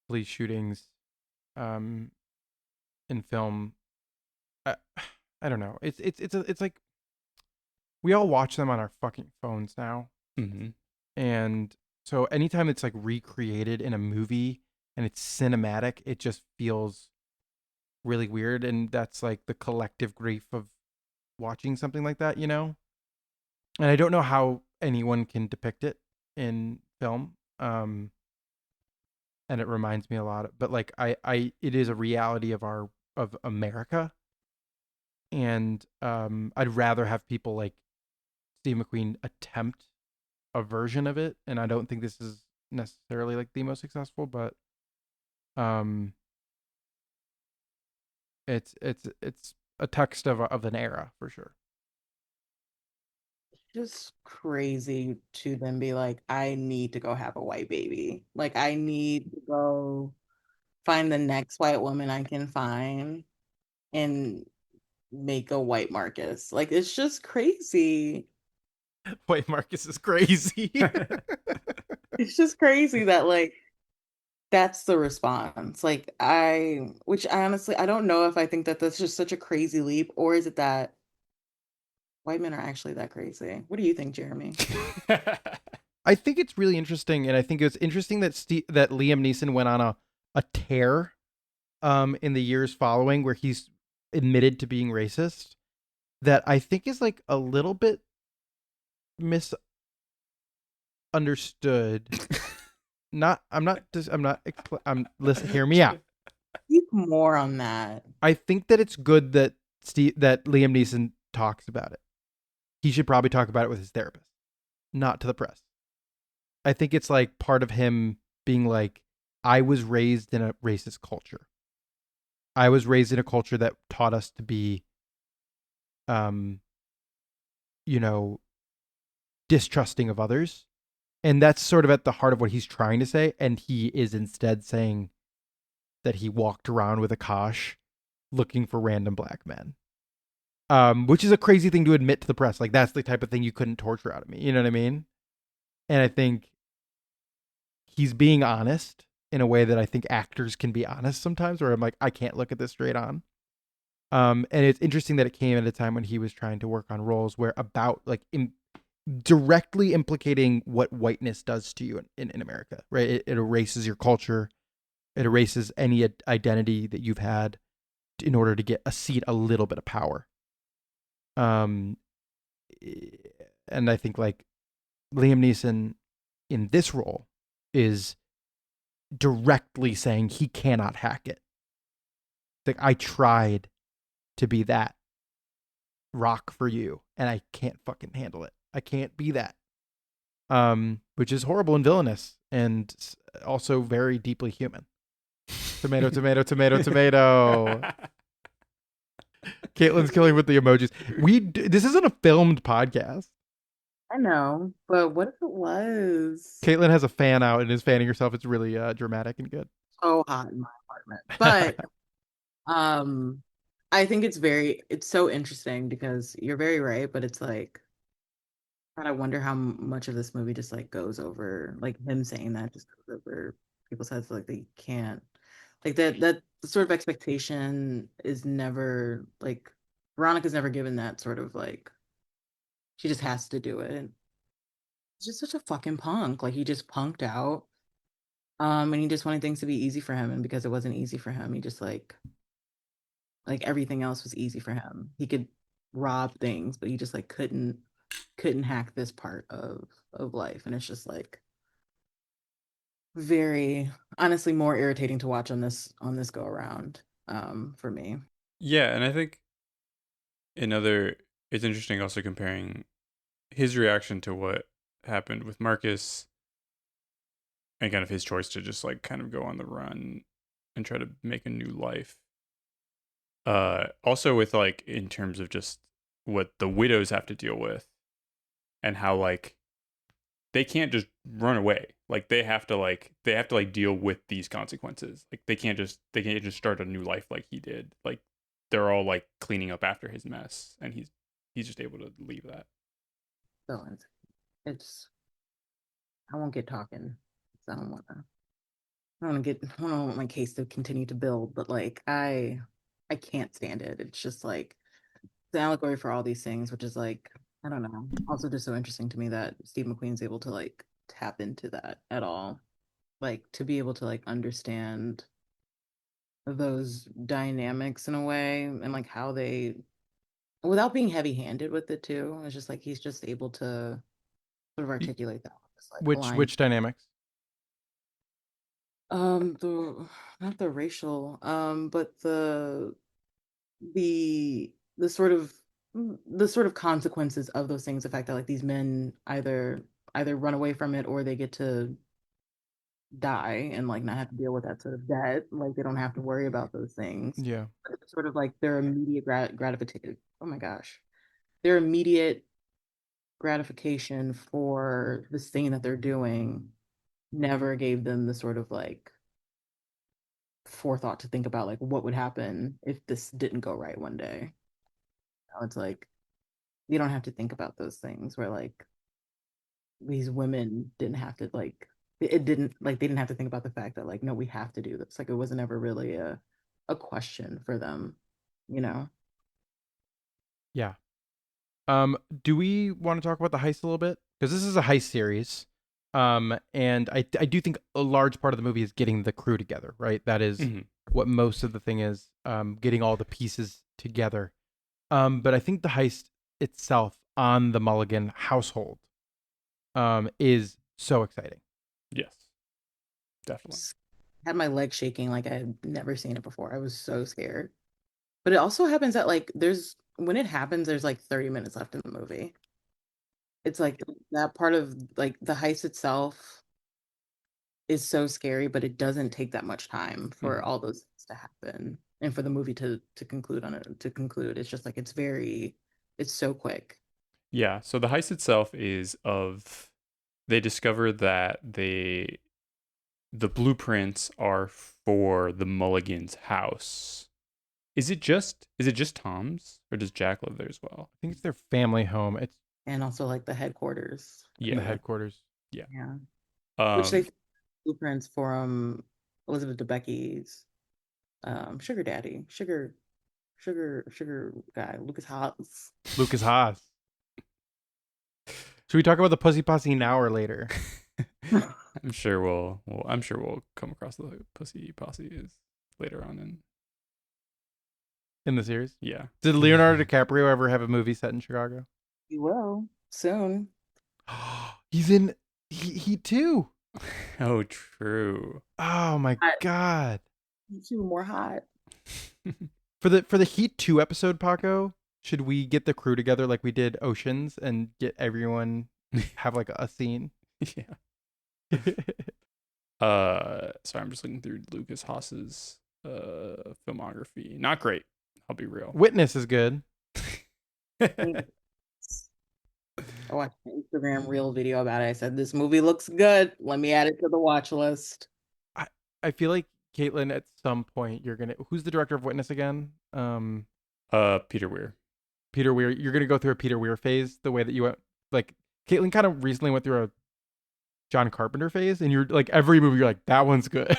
police shootings in film. I don't know. It's like we all watch them on our fucking phones now. Mm-hmm. And so anytime it's like recreated in a movie and it's cinematic, it just feels really weird. And that's like the collective grief of watching something like that, you know? And I don't know how anyone can depict it in film. And it reminds me a lot but like it is a reality of America. And I'd rather have people like Steve McQueen attempt a version of it, and I don't think this is necessarily like the most successful, but it's a text of an era for sure. Just crazy to then be like, I need to go have a white baby. Like I need to go find the next white woman I can find and make a white Marcus. Like it's just crazy. White Marcus is crazy. It's just crazy that like that's the response. Like which I honestly I don't know if I think that that's just such a crazy leap, or is it that white men are actually that crazy? What do you think, Jeremy? I think it's really interesting, and I think it's interesting that that Liam Neeson went on a tear in the years following where he's admitted to being racist, that I think is like a little bit misunderstood. Listen, hear me out. Speak more on that. I think that it's good that Liam Neeson talks about it. He should probably talk about it with his therapist, not to the press. I think it's like part of him being like, I was raised in a racist culture. I was raised in a culture that taught us to be, distrusting of others. And that's sort of at the heart of what he's trying to say. And he is instead saying that he walked around with a kosh looking for random black men. Which is a crazy thing to admit to the press. Like, that's the type of thing you couldn't torture out of me. You know what I mean? And I think he's being honest in a way that I think actors can be honest sometimes, where I'm like, I can't look at this straight on. And it's interesting that it came at a time when he was trying to work on roles where about like directly implicating what whiteness does to you in America, right? It erases your culture. It erases any identity that you've had in order to get a seat, a little bit of power. And I think like Liam Neeson in this role is directly saying he cannot hack it. Like, I tried to be that rock for you and I can't fucking handle it. I can't be that. Which is horrible and villainous and also very deeply human. Tomato, tomato, tomato, tomato. Caitlyn's killing with the emojis. This isn't a filmed podcast. I know, but what if it was? Caitlyn has a fan out and is fanning herself. It's really dramatic and good. So hot in my apartment. But I think it's so interesting because you're very right, but it's like God, I wonder how much of this movie just like goes over, like him saying that just goes over people's heads, like they can't, like that sort of expectation is never like Veronica's never given that sort of like she just has to do it. And he's just such a fucking punk. Like he just punked out. And he just wanted things to be easy for him, and because it wasn't easy for him, he just like everything else was easy for him. He could rob things, but he just like couldn't hack this part of life. And it's just like very honestly more irritating to watch on this go around for me. Yeah, and I think it's interesting also comparing his reaction to what happened with Marcus and kind of his choice to just like kind of go on the run and try to make a new life. Also with like in terms of just what the widows have to deal with and how like they can't just run away. Like they have to deal with these consequences. Like they can't just start a new life like he did. Like they're all like cleaning up after his mess, and he's just able to leave that. So it's I won't get talking. I don't want to. I don't want my case to continue to build, but like I can't stand it. It's just like the allegory for all these things, which is like I don't know. Also, just so interesting to me that Steve McQueen's able to like tap into that at all, like to be able to like understand those dynamics in a way and like how they, without being heavy-handed with it too. It's just like he's just able to sort of articulate that with this like line. Which dynamics? The not the racial, but the sort of consequences of those things, the fact that like these men either run away from it or they get to die and like not have to deal with that sort of debt, like they don't have to worry about those things. Yeah. But it's sort of like their immediate gratification. Oh my gosh, their immediate gratification for this thing that they're doing never gave them the sort of like forethought to think about like what would happen if this didn't go right one day. Now it's like you don't have to think about those things where like these women didn't have to like it didn't like they didn't have to think about the fact that like no, we have to do this. Like it wasn't ever really a question for them, you know. Yeah. Do we want to talk about the heist a little bit? Because this is a heist series. And I do think a large part of the movie is getting the crew together, right? That is what most of the thing is, getting all the pieces together. But I think the heist itself on the Mulligan household, is so exciting. Yes, definitely. Had my leg shaking like I had never seen it before. I was so scared. But it also happens that like when it happens, there's like 30 minutes left in the movie. It's like that part of like the heist itself is so scary, but it doesn't take that much time for all those things to happen and for the movie to conclude. It's just like it's so quick. Yeah. So the heist itself they discover that the blueprints are for the Mulligan's house. Is it just Tom's, or does Jack live there as well? I think it's their family home. It's And also like the headquarters. Yeah. the headquarters. Yeah. Yeah. Which they blueprints for Elizabeth Debicki's sugar daddy, sugar guy, Lucas Haas. Lucas Haas. Should we talk about the Pussy Posse now or later? I'm sure we'll come across the Pussy Posse is later on In the series? yeah. Did Leonardo DiCaprio ever have a movie set in Chicago? He will soon. He's in Heat 2. Oh, true. Oh my God. He's even more hot. For the Heat 2 episode, Paco, should we get the crew together like we did Oceans and get everyone have like a scene? Yeah. Sorry, I'm just looking through Lucas Haas's filmography. Not great. I'll be real. Witness is good. I watched an Instagram reel video about it. I said, this movie looks good. Let me add it to the watch list. I feel like Caitlin, at some point who's the director of Witness again? Peter Weir. Peter Weir. You're gonna go through a Peter Weir phase the way that you went. Like Caitlyn kind of recently went through a John Carpenter phase, and you're like every movie you're like that one's good.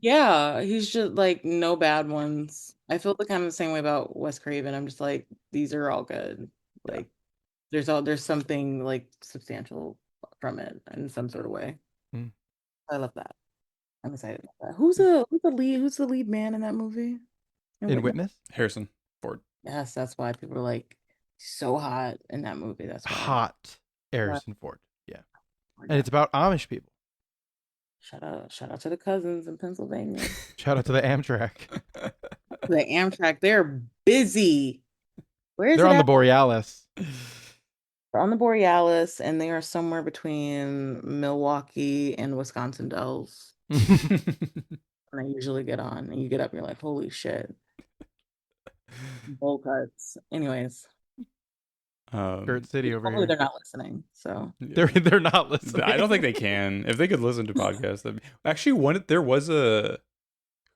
Yeah, he's just like no bad ones. I feel the kind of the same way about Wes Craven. I'm just like these are all good. Like there's something like substantial from it in some sort of way. Mm. I love that. I'm excited about that. Who's the lead man in that movie? In Witness, Harrison Ford. Yes, that's why people are like so hot in that movie. That's why. hot Harrison Ford. Yeah, Yeah. and it's about Amish people. Shout out to the cousins in Pennsylvania. Shout out to the Amtrak. The Amtrak, they're busy. Where is They're it on the at? Borealis. They're on the Borealis, and they are somewhere between Milwaukee and Wisconsin Dells. And I usually get on, and you get up, and you're like, holy shit. Bowl cuts. Anyways, Skirt City over hopefully here. they're not listening. So They're not listening. I don't think they can. If they could listen to podcasts, there was a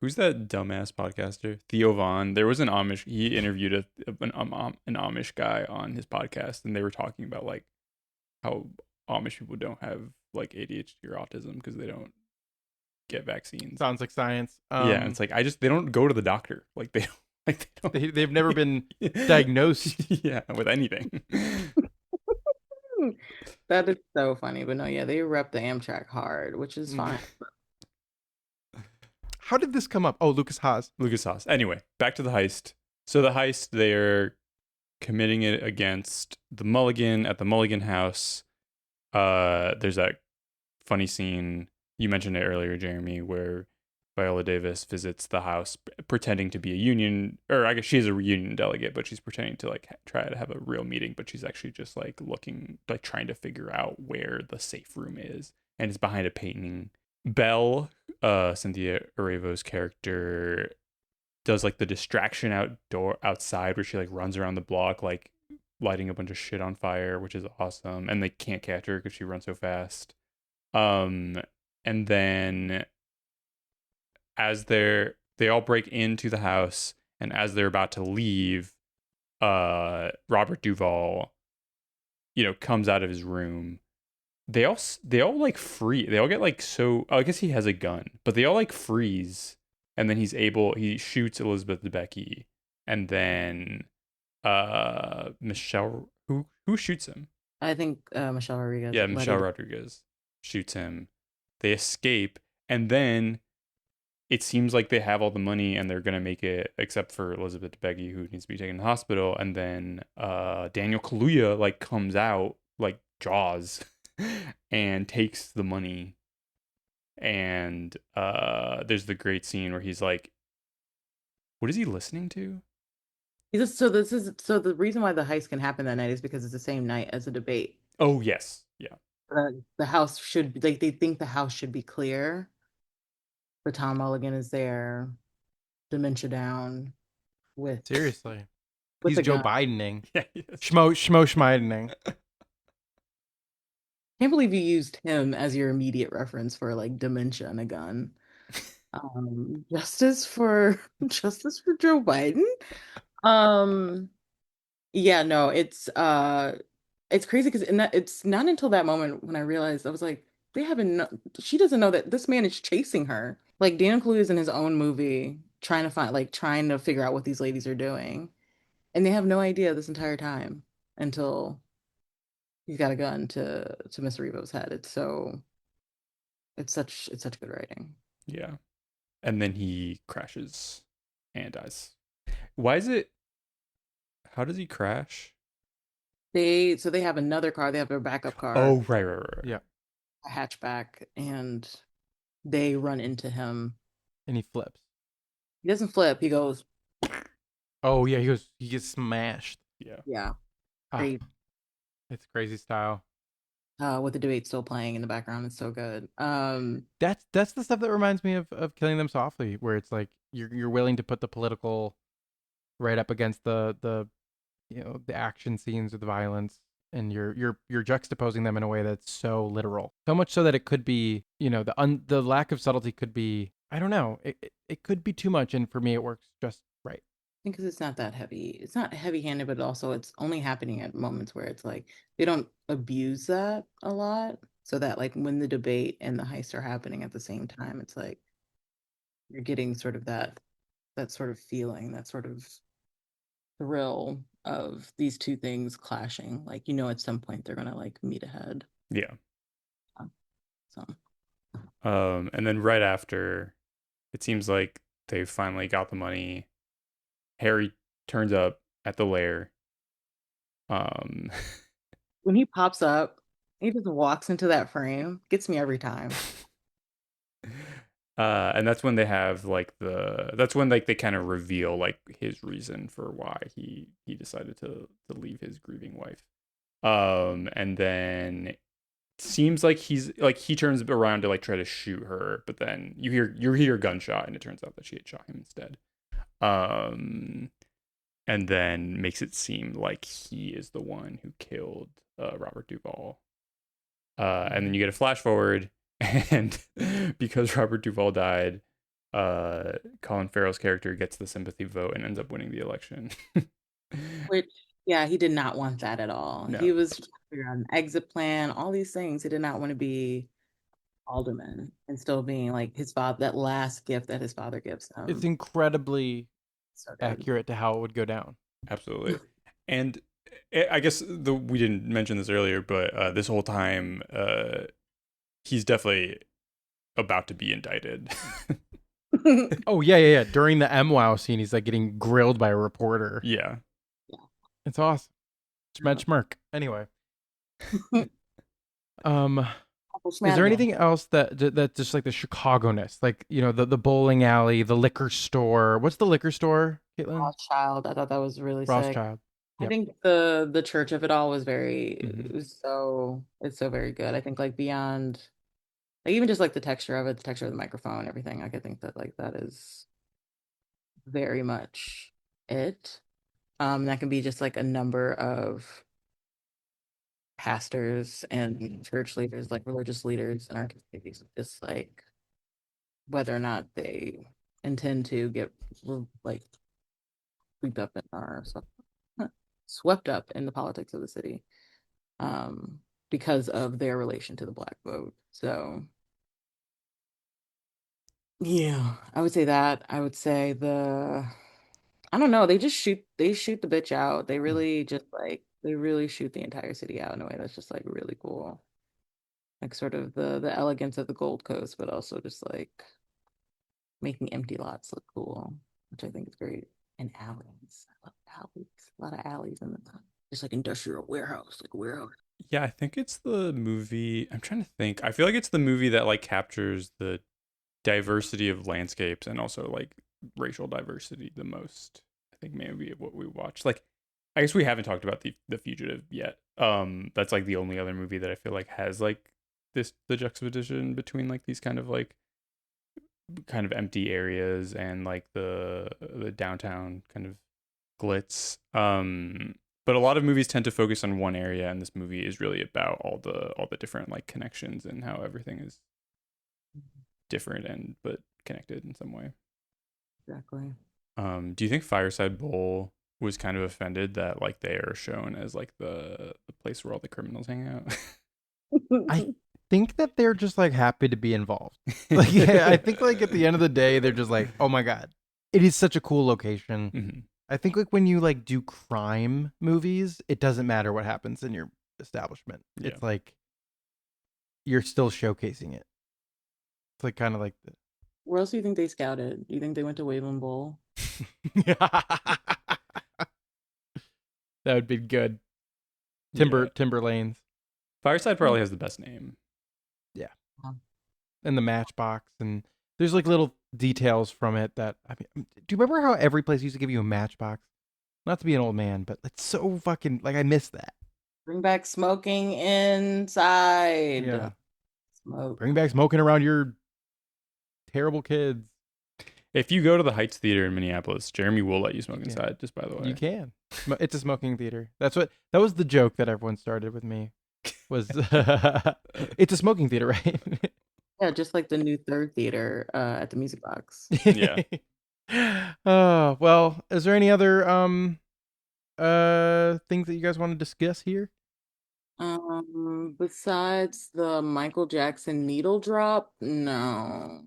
who's that dumbass podcaster? Theo Vaughn. There was an Amish. He interviewed an Amish guy on his podcast, and they were talking about like how Amish people don't have like ADHD or autism because they don't get vaccines. Sounds like science. Yeah, it's like they don't go to the doctor. Like they don't. They've never been diagnosed. Yeah, with anything. that is so funny. But no, yeah, they rep the Amtrak hard, which is fine. How did this come up? Oh, Lucas Haas. Lucas Haas. Anyway, back to the heist. So the heist, they're committing it against the Mulligan at the Mulligan house. There's that funny scene, you mentioned it earlier, Jeremy, where Viola Davis visits the house pretending to be a union, or I guess she's a union delegate, but she's pretending to like try to have a real meeting, but she's actually just like looking, like trying to figure out where the safe room is, and it's behind a painting. Belle, Cynthia Erivo's character, does like the distraction outside where she like runs around the block like lighting a bunch of shit on fire, which is awesome, and they can't catch her because she runs so fast. And then as they all break into the house, and as they're about to leave, Robert Duvall, comes out of his room. They all like free. They all get like I guess he has a gun, but they all like freeze, and then he shoots Elizabeth Debicki, and then Michelle, who shoots him? I think Michelle Rodriguez. Yeah, Michelle Rodriguez shoots him. They escape, and then it seems like they have all the money and they're gonna make it, except for Elizabeth Debicki, who needs to be taken to the hospital. And then Daniel Kaluuya like comes out like Jaws and takes the money. And there's the great scene where he's like, what is he listening to? So the reason why the heist can happen that night is because it's the same night as the debate. Oh yes, yeah. The house should they think the house should be clear, but Tom Mulligan is there, dementia down, with Seriously. with He's the Joe gun. Bidening. Yeah, yes. Schmidening. Can't believe you used him as your immediate reference for like dementia and a gun. Justice for Joe Biden. Yeah, no, it's crazy because it's not until that moment when I realized I was like, she doesn't know that this man is chasing her. Like Daniel Kaluuya is in his own movie trying to figure out what these ladies are doing. And they have no idea this entire time until he's got a gun to Miss Revo's head. It's such good writing. Yeah. And then he crashes and dies. How does he crash? They have another car, they have their backup car. Oh, right. Yeah. A hatchback, and they run into him. And he flips. He doesn't flip, he goes, Oh yeah, he gets smashed. yeah. Ah, Crazy. it's crazy style. With the debate still playing in the background, it's so good. That's the stuff that reminds me of Killing Them Softly, where it's like you're willing to put the political right up against the the action scenes with the violence, and you're juxtaposing them in a way that's so literal, so much so that it could be the lack of subtlety could be, I don't know, it could be too much, and for me it works just right. Because it's not that heavy. It's not heavy-handed, but also it's only happening at moments where it's like they don't abuse that a lot. So that like when the debate and the heist are happening at the same time, it's like you're getting sort of that sort of feeling, that sort of thrill of these two things clashing. Like at some point they're gonna like meet ahead. Yeah. So And then right after, it seems like they finally got the money. Harry turns up at the lair. Um, when he pops up, he just walks into that frame, gets me every time. and that's when they have like that's when like they kind of reveal like his reason for why he decided to leave his grieving wife. And then seems like he turns around to like try to shoot her, but then you hear a gunshot, and it turns out that she had shot him instead. And then makes it seem like he is the one who killed Robert Duvall. And then you get a flash forward, and because Robert Duvall died, Colin Farrell's character gets the sympathy vote and ends up winning the election. Which, yeah, he did not want that at all. No. He was trying to figure out an exit plan, all these things. He did not want to be alderman and still being like his father, that last gift that his father gives him. It's incredibly So good. accurate to how it would go down. Absolutely. And I guess we didn't mention this earlier, but this whole time, he's definitely about to be indicted. Oh yeah. During the MWOW scene, he's like getting grilled by a reporter. Yeah. It's awesome. Schmurk. Anyway. Is there anything else that just like the Chicago-ness, like the bowling alley, the liquor store? What's the liquor store, Caitlin? Rothschild. I thought that was really sick. Rothschild. I Yep. think the church of it all was very Mhm. it's so very good. I think like beyond like even just like the texture of it, the texture of the microphone, everything. Like I think that like that is very much it. That can be just like a number of pastors and church leaders, like religious leaders in our communities, just like whether or not they intend to get like swept up in swept up in the politics of the city, because of their relation to the Black vote. So yeah, I would say that. I would say I don't know, they shoot the bitch out. They really just like they really shoot the entire city out in a way that's just like really cool. Like sort of the elegance of the Gold Coast, but also just like making empty lots look cool, which I think is great. And alleys. I love alleys. A lot of alleys in the just like industrial warehouse, like warehouse. Yeah, I think it's the movie. I'm trying to think. I feel like it's the movie that like captures the diversity of landscapes and also like racial diversity the most. I think maybe what we watched. Like, I guess we haven't talked about the Fugitive yet. That's like the only other movie that I feel like has like the juxtaposition between like these kind of empty areas and like the downtown kind of glitz. But a lot of movies tend to focus on one area, and this movie is really about all the different like connections and how everything is different but connected in some way. Exactly. Do you think Fireside Bowl was kind of offended that like they are shown as like the place where all the criminals hang out? I think that they're just like happy to be involved. Like, yeah, I think like at the end of the day, they're just like, oh my God, it is such a cool location. Mm-hmm. I think like when you like do crime movies, it doesn't matter what happens in your establishment. Yeah. It's like you're still showcasing it. It's like kind of like Where else do you think they scouted? Do you think they went to Wayland Bowl? that would be good. Timber Lanes. Fireside probably has the best name. Yeah. And the Matchbox, and there's like little details from it that do you remember how every place used to give you a Matchbox? Not to be an old man, but it's so fucking like I miss that. Bring back smoking inside. Yeah. Smoke. Bring back smoking around your terrible kids. If you go to the Heights Theater in Minneapolis, Jeremy will let you smoke inside, just by the way. You can. It's a smoking theater. That was the joke that everyone started with me. Was it's a smoking theater, right? Yeah, just like the new third theater at the Music Box. Yeah. Well, is there any other things that you guys want to discuss here? Besides the Michael Jackson needle drop, no.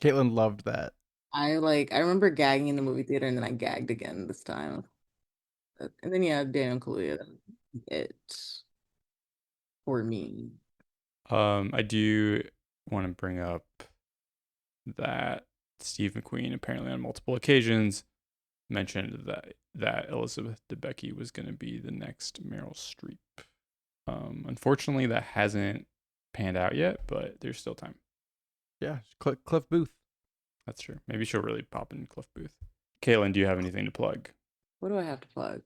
Caitlin loved that. I remember gagging in the movie theater and then I gagged again this time. And then yeah, Daniel Kaluuya. That was it for me. I do want to bring up that Steve McQueen apparently on multiple occasions mentioned that Elizabeth Debicki was going to be the next Meryl Streep. Unfortunately, that hasn't panned out yet, but there's still time. Yeah, Cliff Booth. That's true. Maybe she'll really pop in Cliff Booth. Caitlin, do you have anything to plug? What do I have to plug?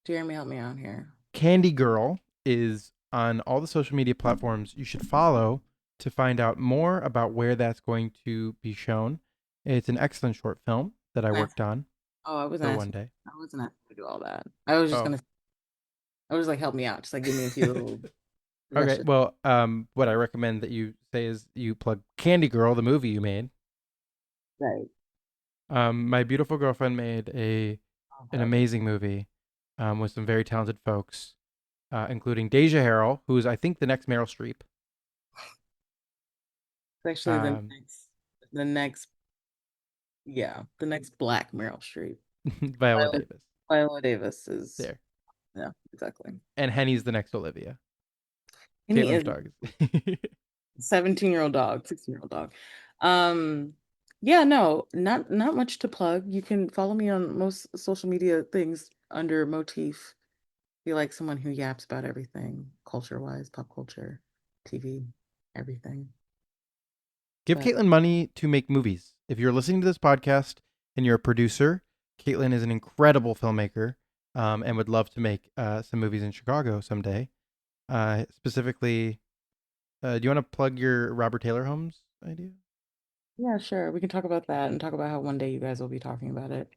Jeremy, help me out here. Candy Girl is on all the social media platforms you should follow to find out more about where that's going to be shown. It's an excellent short film that I worked on Oh, I wasn't for asking. one day. I wasn't asking to do all that. I was just Oh, gonna. I was like, help me out. Just like give me a few little okay. suggestions. Well, what I recommend that you say is you plug Candy Girl, the movie you made. Right. My beautiful girlfriend made an Okay. amazing movie with some very talented folks, including Deja Harrell, who is I think the next Meryl Streep. It's actually Um, the next, yeah, the next Black Meryl Streep. Viola Viola, Davis. Viola Davis is, There. yeah, exactly. And Henny's the next Olivia. And he Caitlin's is dog. 17-year-old dog, 16-year-old dog. Um, yeah, no, not much to plug. You can follow me on most social media things under Motif. Be like someone who yaps about everything, culture-wise, pop culture, TV, everything. Give But Caitlin money to make movies. If you're listening to this podcast and you're a producer, Caitlin is an incredible filmmaker and would love to make some movies in Chicago someday. Specifically, do you want to plug your Robert Taylor Holmes idea? yeah, sure. We can talk about that and talk about how one day you guys will be talking about it.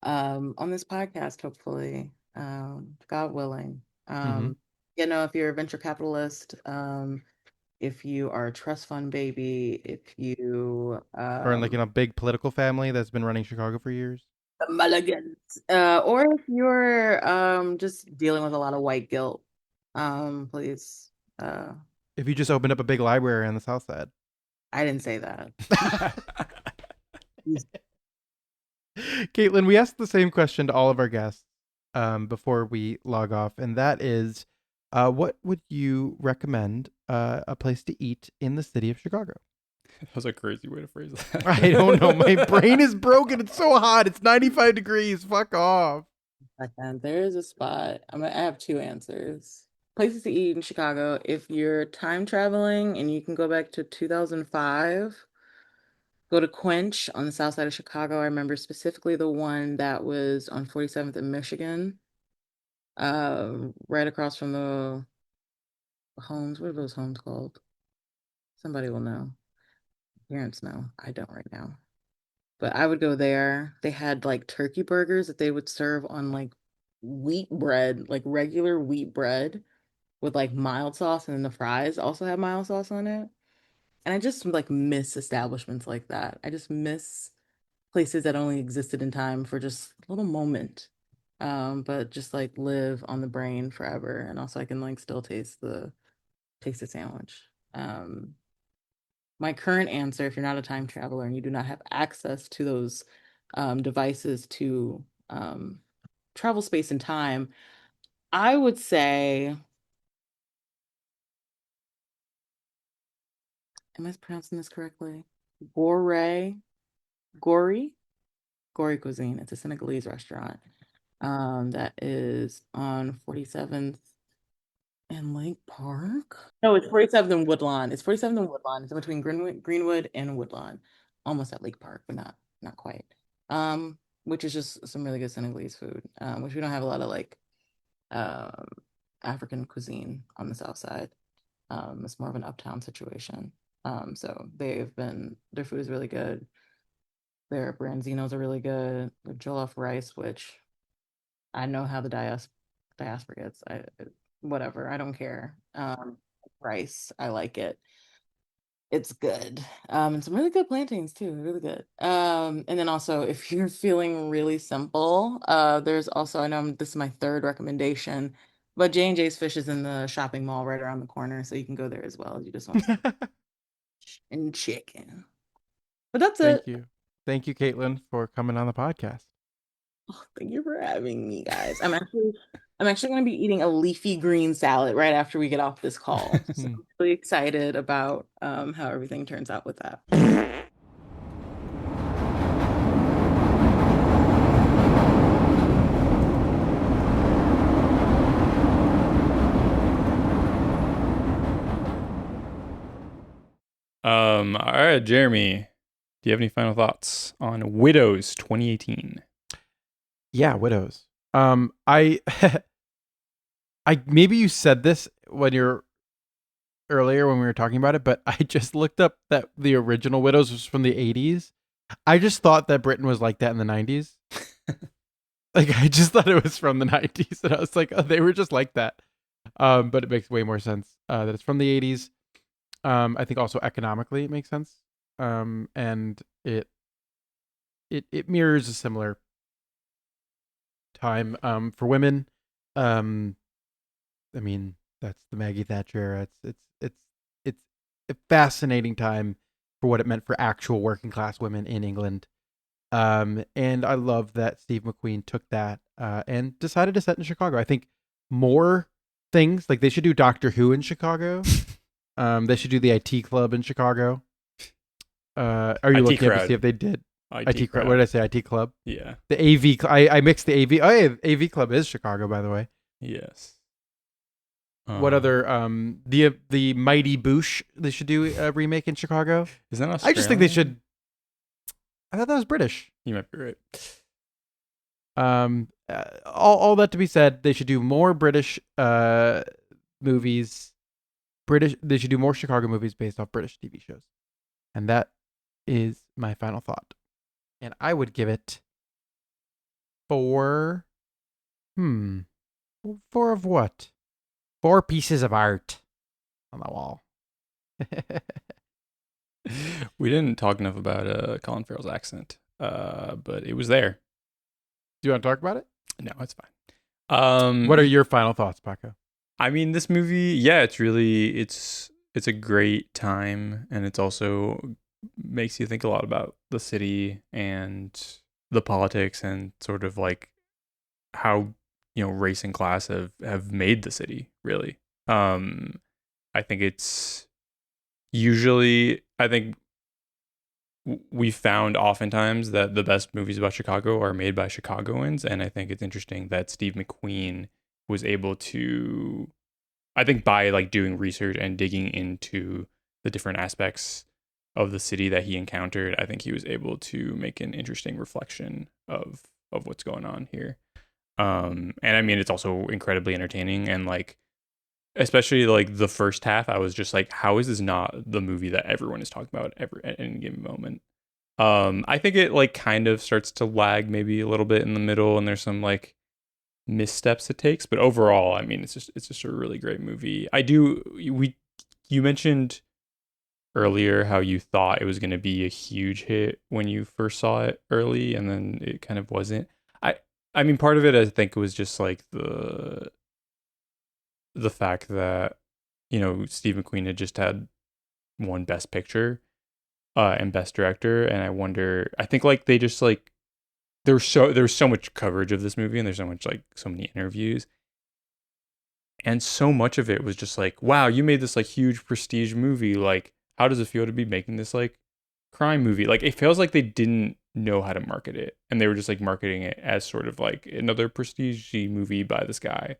On this podcast, hopefully, God willing. Mm-hmm. You know, if you're a venture capitalist, if you are a trust fund baby, if you Or in like in a big political family that's been running Chicago for years. Mulligans, or if you're just dealing with a lot of white guilt, please. Uh, If you just opened up a big library on the South Side. I didn't say that. Caitlin, we asked the same question to all of our guests before we log off, and that is, what would you recommend a place to eat in the city of Chicago? That was a crazy way to phrase that. I don't know. My brain is broken. It's so hot. It's 95 degrees. Fuck off. And there is a spot. I have two answers. Places to eat in Chicago. If you're time traveling and you can go back to 2005, go to Quench on the south side of Chicago. I remember specifically the one that was on 47th and Michigan, right across from the homes. What are those homes called? Somebody will know. Parents know. I don't right now. But I would go there. They had like turkey burgers that they would serve on like wheat bread, like regular wheat bread with like mild sauce, and then the fries also have mild sauce on it. And I just like miss establishments like that. I just miss places that only existed in time for just a little moment. But just like live on the brain forever. And also I can like still taste the sandwich. My current answer, if you're not a time traveler and you do not have access to those devices to travel space and time, I would say, am I pronouncing this correctly? Gore, Gori, Gori Cuisine. It's a Senegalese restaurant that is on 47th and Lake Park. No, it's 47th and Woodlawn. It's 47th and Woodlawn. It's in between Greenwood and Woodlawn, almost at Lake Park, but not quite. Which is just some really good Senegalese food, which we don't have a lot of like um African cuisine on the South Side. It's more of an uptown situation. So their food is really good. Their branzinos are really good. Their jollof rice, which I know how the diaspora gets. Whatever, I don't care. Rice, I like it. It's good. And some really good plantings too, really good. And then also if you're feeling really simple, there's also, I know this is my third recommendation, but J&J's Fish is in the shopping mall right around the corner, so you can go there as well if you just want some and chicken. But that's Thank it. you. Thank you, Caitlin, for coming on the podcast. Oh, thank you for having me, guys. I'm actually going to be eating a leafy green salad right after we get off this call. So I'm really excited about how everything turns out with that. All right, Jeremy, do you have any final thoughts on Widows 2018? Yeah, Widows. I I maybe you said this when you're earlier when we were talking about it, but I just looked up that the original Widows was from the 80s. I just thought that Britain was like that in the 90s. Like I just thought it was from the 90s, and I was like, oh, they were just like that. But it makes way more sense that it's from the 80s. I think also economically it makes sense. And it mirrors a similar time for women. I mean, that's the Maggie Thatcher era. It's a fascinating time for what it meant for actual working class women in England. And I love that Steve McQueen took that and decided to set in Chicago. I think more things like they should do Doctor Who in Chicago. They should do the IT Club in Chicago. Are you IT looking up to Crowd. see if they did? IT Club. Crowd. What did I say? IT Club. Yeah. The AV. I mixed the AV. Oh, yeah, AV Club is Chicago, by the way. Yes. What other the Mighty Boosh they should do a remake in Chicago? Is that Australian? I just think they should. I thought that was British. You might be right. All that to be said, they should do more British movies. They should do more Chicago movies based off British TV shows, and that is my final thought. And I would give it 4. 4 of what? 4 pieces of art on the wall. We didn't talk enough about Colin Farrell's accent, but it was there. Do you want to talk about it? No, it's fine. What are your final thoughts, Paco? I mean, this movie, yeah, it's a great time, and it's also makes you think a lot about the city and the politics and sort of like how race and class have made the city really. I think it's usually we found oftentimes that the best movies about Chicago are made by Chicagoans, and I think it's interesting that Steve McQueen was able to, I think by like doing research and digging into the different aspects of the city that he encountered, I think he was able to make an interesting reflection of what's going on here. And I mean, it's also incredibly entertaining, and like, especially like the first half, I was just like, how is this not the movie that everyone is talking about ever at any given moment? I think it like kind of starts to lag maybe a little bit in the middle, and there's some like missteps it takes, but overall, I mean, it's just a really great movie. You mentioned earlier how you thought it was going to be a huge hit when you first saw it early, and then it kind of wasn't. I mean, part of it I think was just like the fact that Steve McQueen had just had won Best Picture and Best Director, and I think like they just like there's so much coverage of this movie, and there's so many interviews, and so much of it was just like, wow, you made this like huge prestige movie, like how does it feel to be making this like crime movie? Like it feels like they didn't know how to market it, and they were just like marketing it as sort of like another prestige movie by this guy.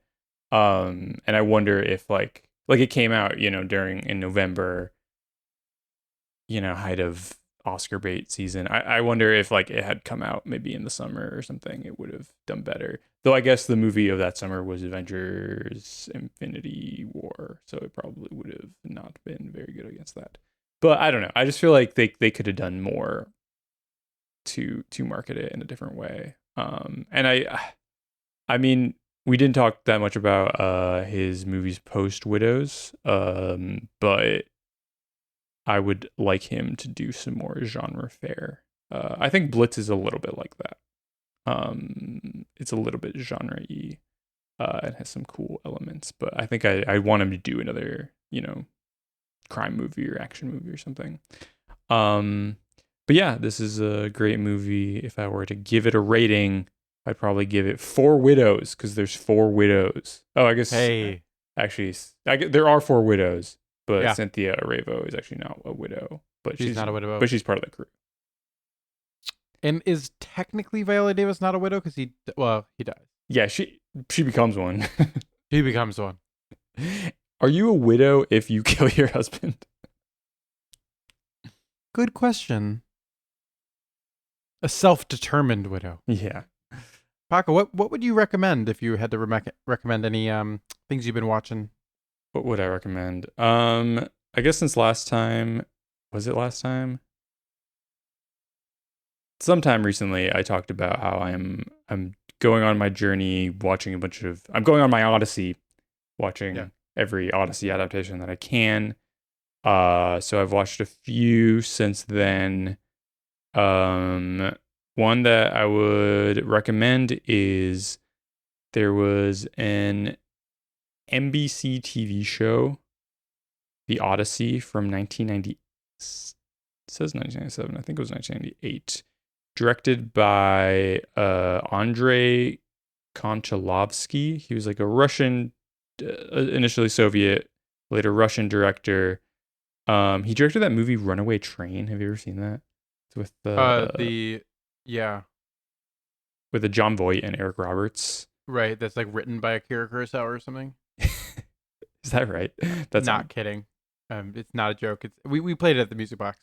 And I wonder if like it came out in November, height of Oscar bait season. I wonder if like it had come out maybe in the summer or something, it would have done better. Though I guess the movie of that summer was Avengers Infinity War, so it probably would have not been very good against that. But I don't know. I just feel like they could have done more to market it in a different way. And I mean, we didn't talk that much about his movies post Widows, but I would like him to do some more genre fare. I think Blitz is a little bit like that. It's a little bit genre-y and has some cool elements, but I think I want him to do another, crime movie or action movie or something. But yeah, this is a great movie. If I were to give it a rating, I'd probably give it 4 widows because there's 4 widows. Oh, I guess actually there are 4 widows, but Yeah. Cynthia Erivo is actually not a widow, but She's not a widow. But she's part of the crew. And is technically Viola Davis not a widow because he dies. Yeah, she becomes one. She becomes one. Are you a widow if you kill your husband? Good question. A self-determined widow. Yeah. Paco, what would you recommend if you had to recommend any things you've been watching? What would I recommend? I guess since last time, was it last time? Sometime recently, I talked about how I'm going on my journey, I'm going on my Odyssey, watching every Odyssey adaptation that I can. So I've watched a few since then. One that I would recommend is there was an NBC TV show, The Odyssey from 1990. It says 1997. I think it was 1998. Directed by Andrei Konchalovsky. He was like a Russian, initially Soviet, later Russian director. He directed that movie Runaway Train. Have you ever seen that? It's with with the John Voight and Eric Roberts. Right, that's like written by Akira Kurosawa or something. Is that right? That's not kidding. It's not a joke. It's we played it at the Music Box.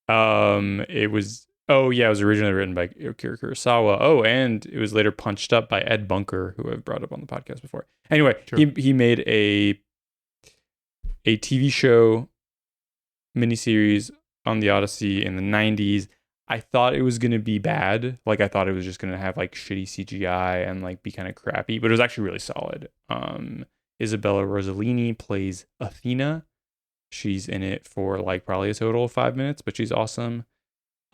It was originally written by Akira Kurosawa. Oh, and it was later punched up by Ed Bunker, who I've brought up on the podcast before. Anyway, he made a TV show miniseries on the Odyssey in the 90s. I thought it was going to be bad. Like, I thought it was just going to have like shitty CGI and like be kind of crappy, but it was actually really solid. Isabella Rossellini plays Athena. She's in it for like probably a total of 5 minutes, but she's awesome.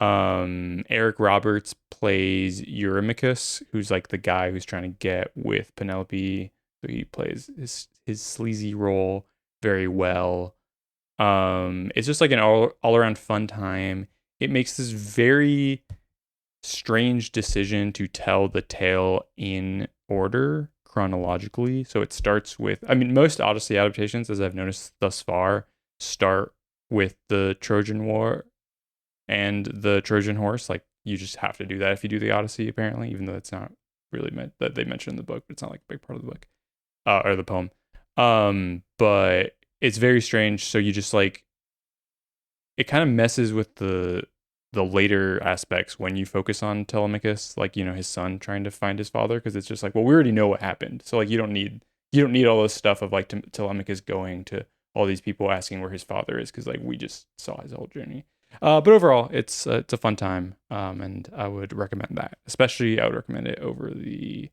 Eric Roberts plays Eurymachus, who's like the guy who's trying to get with Penelope. So he plays his sleazy role very well. It's just like an all around fun time. It makes this very strange decision to tell the tale in order chronologically. So it starts with, most Odyssey adaptations, as I've noticed thus far, start with the Trojan War and the Trojan horse. Like, you just have to do that if you do the Odyssey, apparently, even though it's not really meant that they mention in the book, but it's not like a big part of the book or the poem. But it's very strange. So you just like, it kind of messes with the later aspects when you focus on Telemachus, like, his son trying to find his father, because it's just like, well, we already know what happened. So like, you don't need all this stuff of like Telemachus going to all these people asking where his father is, because like we just saw his whole journey. But overall, it's a fun time, and I would recommend that. Especially, I would recommend it over the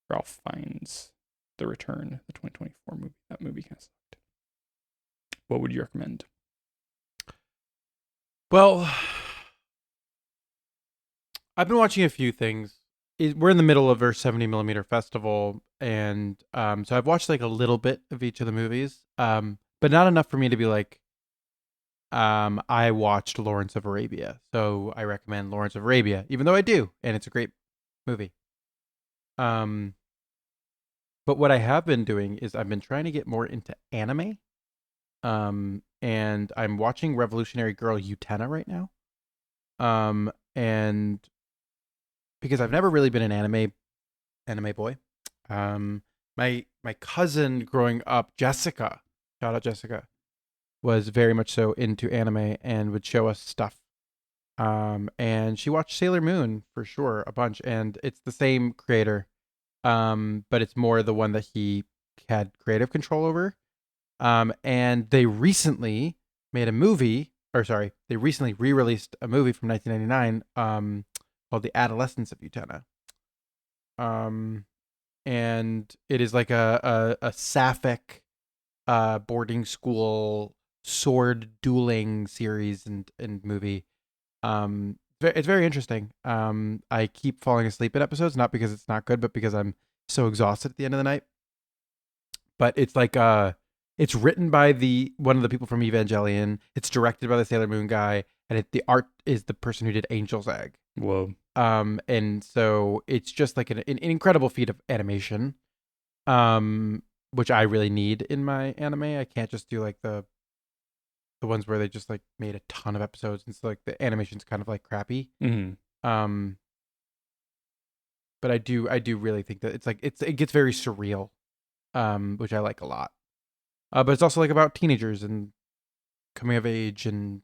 Ralph Fiennes The Return, the 2024 movie. That movie kind of sucked. What would you recommend? Well, I've been watching a few things. We're in the middle of our 70mm festival, and so I've watched like a little bit of each of the movies, but not enough for me to be like, I watched Lawrence of Arabia, so I recommend Lawrence of Arabia, even though I do, and it's a great movie. But what I have been doing is I've been trying to get more into anime, and I'm watching Revolutionary Girl Utena right now, and because I've never really been an anime boy. My cousin growing up, Jessica, shout out Jessica, was very much so into anime and would show us stuff. And she watched Sailor Moon for sure a bunch, and it's the same creator, but it's more the one that he had creative control over. And they recently made a movie, they recently re-released a movie from 1999, called The Adolescence of Utena. And it is like a sapphic boarding school sword dueling series and movie. It's very interesting. I keep falling asleep in episodes, not because it's not good, but because I'm so exhausted at the end of the night. But it's like it's written by one of the people from Evangelion. It's directed by the Sailor Moon guy, and the art is the person who did Angel's Egg. Whoa. And so it's just like an incredible feat of animation, which I really need in my anime. I can't just do like the ones where they just like made a ton of episodes, and so like the animation's kind of like crappy. Mm-hmm. But I do really think that it gets very surreal, which I like a lot. But it's also like about teenagers and coming of age, and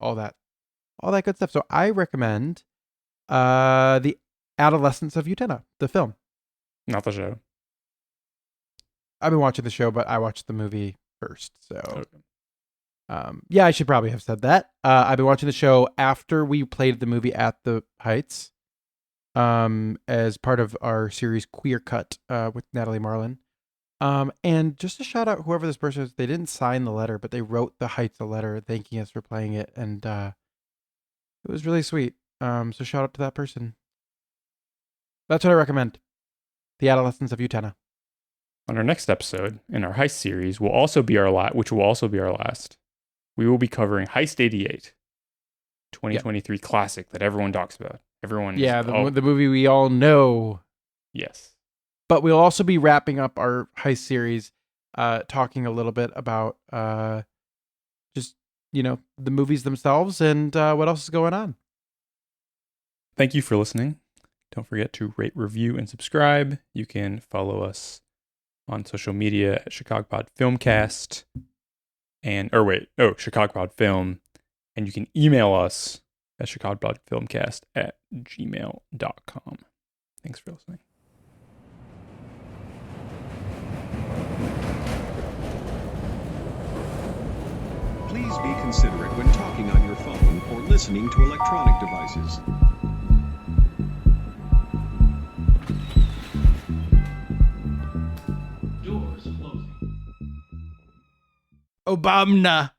all that good stuff. So I recommend The Adolescence of Utena, the film. Not the show. I've been watching the show, but I watched the movie first. So, Okay. yeah, I should probably have said that. I've been watching the show after we played the movie at the Heights, as part of our series Queer Cut with Natalie Marlin. And just to shout out whoever this person is, they didn't sign the letter, but they wrote the Heights a letter thanking us for playing it, and it was really sweet. So shout out to that person. That's what I recommend. The Adolescence of Utena. On our next episode in our heist series, which will also be our last, we will be covering Heist 88, 2023 classic that everyone talks about. The movie we all know. Yes. But we'll also be wrapping up our heist series, talking a little bit about just the movies themselves and what else is going on. Thank you for listening. Don't forget to rate, review, and subscribe. You can follow us on social media at chicagopodfilmcast chicagopodfilm, and you can email us at chicagopodfilmcast@gmail.com. Thanks for listening. Please be considerate when talking on your phone or listening to electronic devices. Obama.